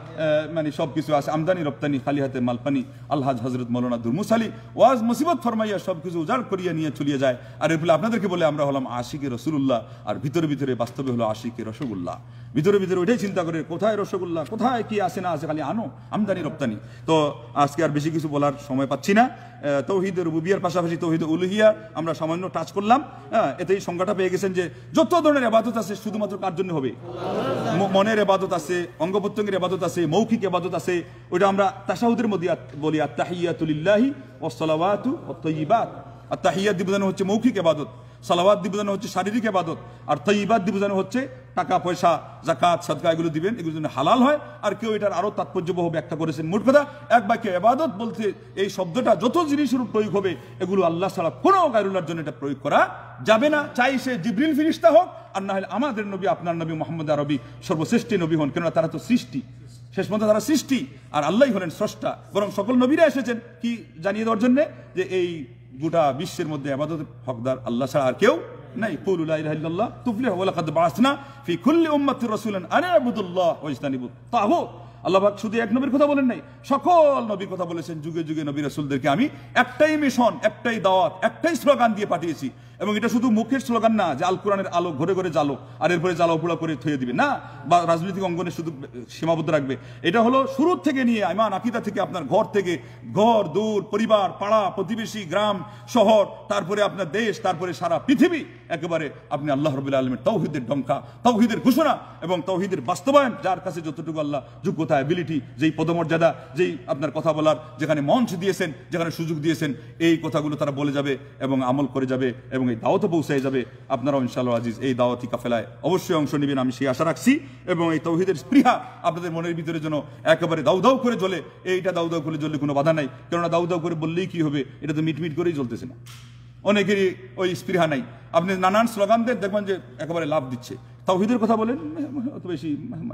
মানে সব কিছু আছে, আমদানি রপ্তানি, খালি হাতে মালপানি। আলহাজ হজরত মৌলানা দুরমুস আলী ওয়াজ মুসিবত ফরমাইয়া সব কিছু উজাড় করিয়া নিয়ে চলিয়ে যায়। আর এর ফলে আপনাদেরকে বলে আমরা হলাম আশিকে রসুল্লাহ, আর ভিতরে বাস্তবে হলো আশিকে রসগোল্লা। ভিতরে ওইটাই চিন্তা করে কোথায় রসগোল্লা, কোথায় কি আছে না আছে, খালি আনো, আমদানি রপ্তানি। তো আজকে আর বেশি কিছু বলার সময় পাচ্ছি না। তৌহিদের রুবিয়ার পাশাপাশি তৌহিদ উলুহিয়া আমরা সামান্য টাচ করলাম। এতেই সংজ্ঞাটা পেয়ে গেছেন যে যত ধরনের ইবাদত আছে শুধুমাত্র কার জন্য হবে? মনের ইবাদত আছে, অঙ্গ প্রত্যঙ্গের ইবাদত আছে, মৌখিক ইবাদত আছে, ওইটা আমরা তাশাহুদের মধ্যে বলি আত-তাহিয়াতু লিল্লাহি ওয়াস সালাওয়াতু ওয়াত তাইয়্যিবাত। আত-তাহিয়াত দিয়ে বোঝানো হচ্ছে মৌখিক ইবাদত, সালাওয়াত দিয়ে বোঝানো হচ্ছে শারীরিক ইবাদত, আর তাইয়্যিবাত দিয়ে বোঝানো হচ্ছে টাকা পয়সা, যাকাত, সাদকা এগুলো দিবেন, এগুলো যেন হালাল হয়। আর কেউ এটার আরো তাৎপর্যবহ ব্যাখ্যা করেছেন। মোট কথা এক বাক্যে ইবাদত বলতে এই শব্দটা যত জিনিসের প্রয়োগ হবে এগুলো আল্লাহ ছাড়া কোনো গায়রুল্লাহর জন্য এটা প্রয়োগ করা যাবে না, চাই সে জিবরিল ফেরেশতা হোক আর না হলে আমাদের নবী আপনার নবী মুহাম্মদ আরবি সর্বশ্রেষ্ঠ নবী হন, কেননা তারা তো সৃষ্টি, শেষ পর্যন্ত তারা সৃষ্টি, আর আল্লাহই হলেন স্রষ্টা। বরং সকল নবীরা এসেছেন কি জানিয়ে দেওয়ার জন্য যে এই গোটা বিশ্বের মধ্যে ইবাদতের হকদার আল্লাহ ছাড়া আর কেউ নাই। কুলু লা ইলাহা ইল্লাল্লাহ তুফলিহু ওয়া লাকাদ বা'আসনা ফি কুল্লি উম্মাতির রাসূলান আন ইবুদুল্লাহ ওয়া ইজতানিবুত তাগুত। আল্লাহ পাক শুধু এক নবীর কথা বলেন নাই, সকল নবীর কথা বলেছেন। যুগে যুগে নবী রাসূলদেরকে আমি একটাই মিশন, একটাই দাওয়াত, একটাই স্লোগান দিয়ে পাঠিয়েছি। এবং এটা শুধু মুখের স্লোগান না যে আল কোরআনের আলো ঘরে ঘরে জ্বালো আর এরপরে জ্বালাও পোড়া করে থুয়ে দিবে না, বা রাজনৈতিক অঙ্গনে শুধু সীমাবদ্ধ রাখবে। এটা হলো শুরু থেকে নিয়ে ইমান আকীদা থেকে, আপনার ঘর থেকে, ঘর দূর, পরিবার, পাড়া, প্রতিবেশী, গ্রাম, শহর, তারপরে আপনার দেশ, তারপরে সারা পৃথিবী, একেবারে আপনি আল্লাহ রাব্বুল আলামিনের তাওহীদের ডঙ্কা, তাওহীদের ঘোষণা এবং তাওহীদের বাস্তবায়ন, যার কাছে যতটুকু আল্লাহ যোগ্যতা, অ্যাবিলিটি, যেই পদমর্যাদা, যেই আপনার কথা বলার যেখানে মঞ্চ দিয়েছেন, যেখানে সুযোগ দিয়েছেন, এই কথাগুলো তারা বলে যাবে এবং আমল করে যাবে এবং এই দাওয়াতও পৌঁছে যাবে। আপনারাও ইনশাআল্লাহ আজিজ এই দাওয়াতি কাফেলায় অবশ্যই অংশ নেবেন, আমি সেই আশা রাখছি। এবং এই তাওহীদের স্পৃহা আপনাদের মনের ভিতরে যেন একেবারে দাউ দাউ করে জ্বলে। এইটা দাউ দাউ করে জ্বললে কোনো বাধা নাই, কেননা দাউ দাউ করে বললেই কি হবে, এটা তো মিটমিট করেই জ্বলতেছে না। অনেকেরই ওই স্পৃহা নাই, আপনি নানান স্লোগান দিয়ে দেখবেন যে একেবারে লাভ দিচ্ছে। তাওহীদের কথা বলেন অত বেশি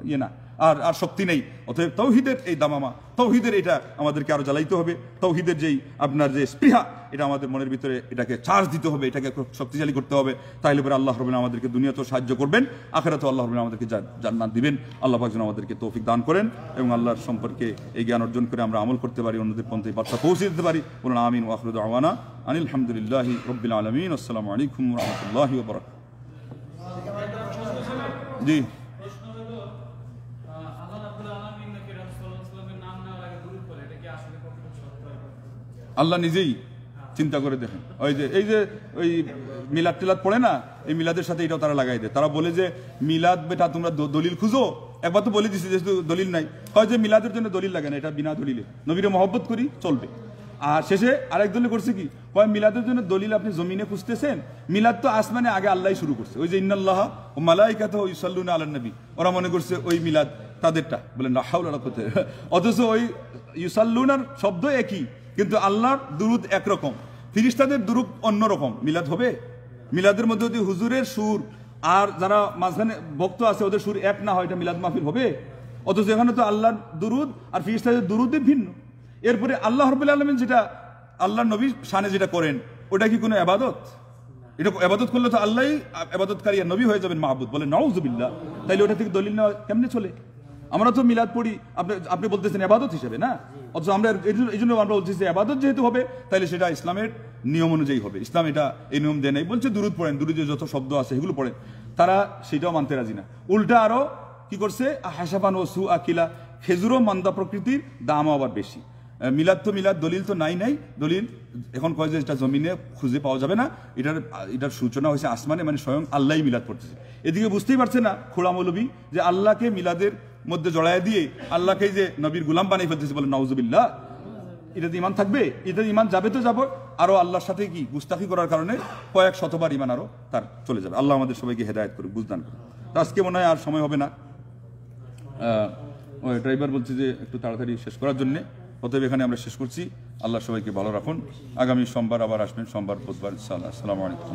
ইয়ে না, আর শক্তি নেই। অতএব তাওহীদের এই দামামা, তাওহীদের এটা আমাদেরকে আরো জ্বালাইতে হবে। তাওহীদের যেই আপনার যে স্পৃহা, এটা আমাদের মনের ভিতরে এটাকে চার্জ দিতে হবে, এটাকে শক্তিশালী করতে হবে। তাইলে পরে আল্লাহ রাব্বুল আমাদেরকে দুনিয়াতেও সাহায্য করবেন, আখিরাতেও আল্লাহ রাব্বুল আমাদেরকে জান্নাত দিবেন। আল্লাহ পাক যেন আমাদেরকে তৌফিক দান করেন এবং আল্লাহর সম্পর্কে এই জ্ঞান অর্জন করে আমরা আমল করতে পারি, অন্যদের পর্যন্ত এই বার্তা পৌঁছে দিতে পারি। বলুন আমিন ওয়া আখিরু দাওয়ানা আনিল হামদুলিল্লাহি রাব্বিল আলামিন। আসসালামু আলাইকুম ওয়া রাহমাতুল্লাহি ওয়া বারাকাতুহু। জি, আল্লাহ নিজেই চিন্তা করে দেখেন। এই যে ওই মিলাদ টিলাদ পড়ে না, এই মিলাদের সাথে এটাও তারা লাগাই দেয়। তারা বলে যে মিলাদ বেটা তোমরা দলিল খুঁজো। একবার তো বলে দিছি যেহেতু দলিল নাই, কয় যে মিলাদের জন্য দলিল লাগে না, এটা বিনা দলিলে নবীরে মহব্বত করি চলবে। আর শেষে আরেক দলে করছে কি, কয় মিলাদের জন্য দলিল আপনি জমিনে খুঁজতেছেন, মিলাদ তো আসমানে আগে আল্লাহ শুরু করছে। ওই যে ইন্নাল্লাহ ও মালাইকাতুহু ইউসাল্লুনা আলান নবী, ওরা মনে করছে ওই মিলাদ তাদেরটা, বলেন লা হাওলা ওয়ালা কুওয়াতা। অথচ ওই ইউসাল্লুনার শব্দ একই, কিন্তু আল্লাহর দুরুদ একরকম, ফিরিস্তাদের দুরুদ অন্যরকম। মিলাদ হবে? মিলাদের মধ্যে যদি হুজুরের সুর আর যারা মাঝখানে ভক্ত আছে ওদের সুর এক না হয়, এটা মিলাদ মাহফিল হবে? অথচ এখানে তো আল্লাহর দুরুদ আর ফিরিস্তাদের দুরুদই ভিন্ন। এরপরে আল্লাহ রাব্বুল আলামিন যেটা আল্লাহ নবী শানে যেটা করেন, ওটা কি কোনো ইবাদত? এটা ইবাদত করলে তো আল্লাহই ইবাদতকারী আর নবী হয়ে যাবেন মাহবুদ, বলে নাউযুবিল্লাহ। তাইলে ওটা থেকে দলিল নেওয়া কেমনে চলে? আমরা তো মিলাদ পড়ি, আপনি বলতেছেন ইবাদত হিসেবে না, অথচ আমরা এই জন্য আমরা বলছি যে ইবাদত যেহেতু হবে তাহলে সেটা ইসলামের নিয়ম অনুযায়ী হবে। ইসলাম এটা এই নিয়ম দেয় নাই, বলছে দুরুদ পড়েন, দুরুদে যত শব্দ আছে সেগুলো পড়েন। তারা সেটাও মানতে রাজি না, উল্টা আরো কি করছে, হাসাফান ও সু আকিলা, খেজুরও মান্দা প্রকৃতির, দামও আবার বেশি। মিলাদ তো মিলাদ, দলিল তো নাই দলিল। এখন কয় যে এটা জমিনে খুঁজে পাওয়া যাবে না, এটার সূচনা হয়েছে আসমানে, মানে স্বয়ং আল্লাহই মিলাদ পড়তেছে। এদিকে বুঝতেই পারছে না খোড়া মৌলবী যে আল্লাহকে মিলাদের মধ্যে জড়ায় দিয়ে আল্লাহকে যে নবীর গুলাম বানিয়ে ফেলতেছে, বলে নাউযুবিল্লাহ। এটাতে ইমান থাকবে? এটাতে ইমান যাবে তো যাবো, আরো আল্লাহর সাথে কি গুস্তাখি করার কারণে কয়েক শতবার ইমান আরো তার চলে যাবে। আল্লাহ আমাদের সবাইকে হেদায়েত করুক, বুঝদান করুক। তো আজকে মনে হয় আর সময় হবে না, ওই ড্রাইভার বলছে যে একটু তাড়াতাড়ি শেষ করার জন্যে। অতএব এখানে আমরা শেষ করছি। আল্লাহ সবাইকে ভালো রাখুন। আগামী সোমবার আবার আসবেন, সোমবার বুধবার ইনশাআল্লাহ। আসসালামু আলাইকুম।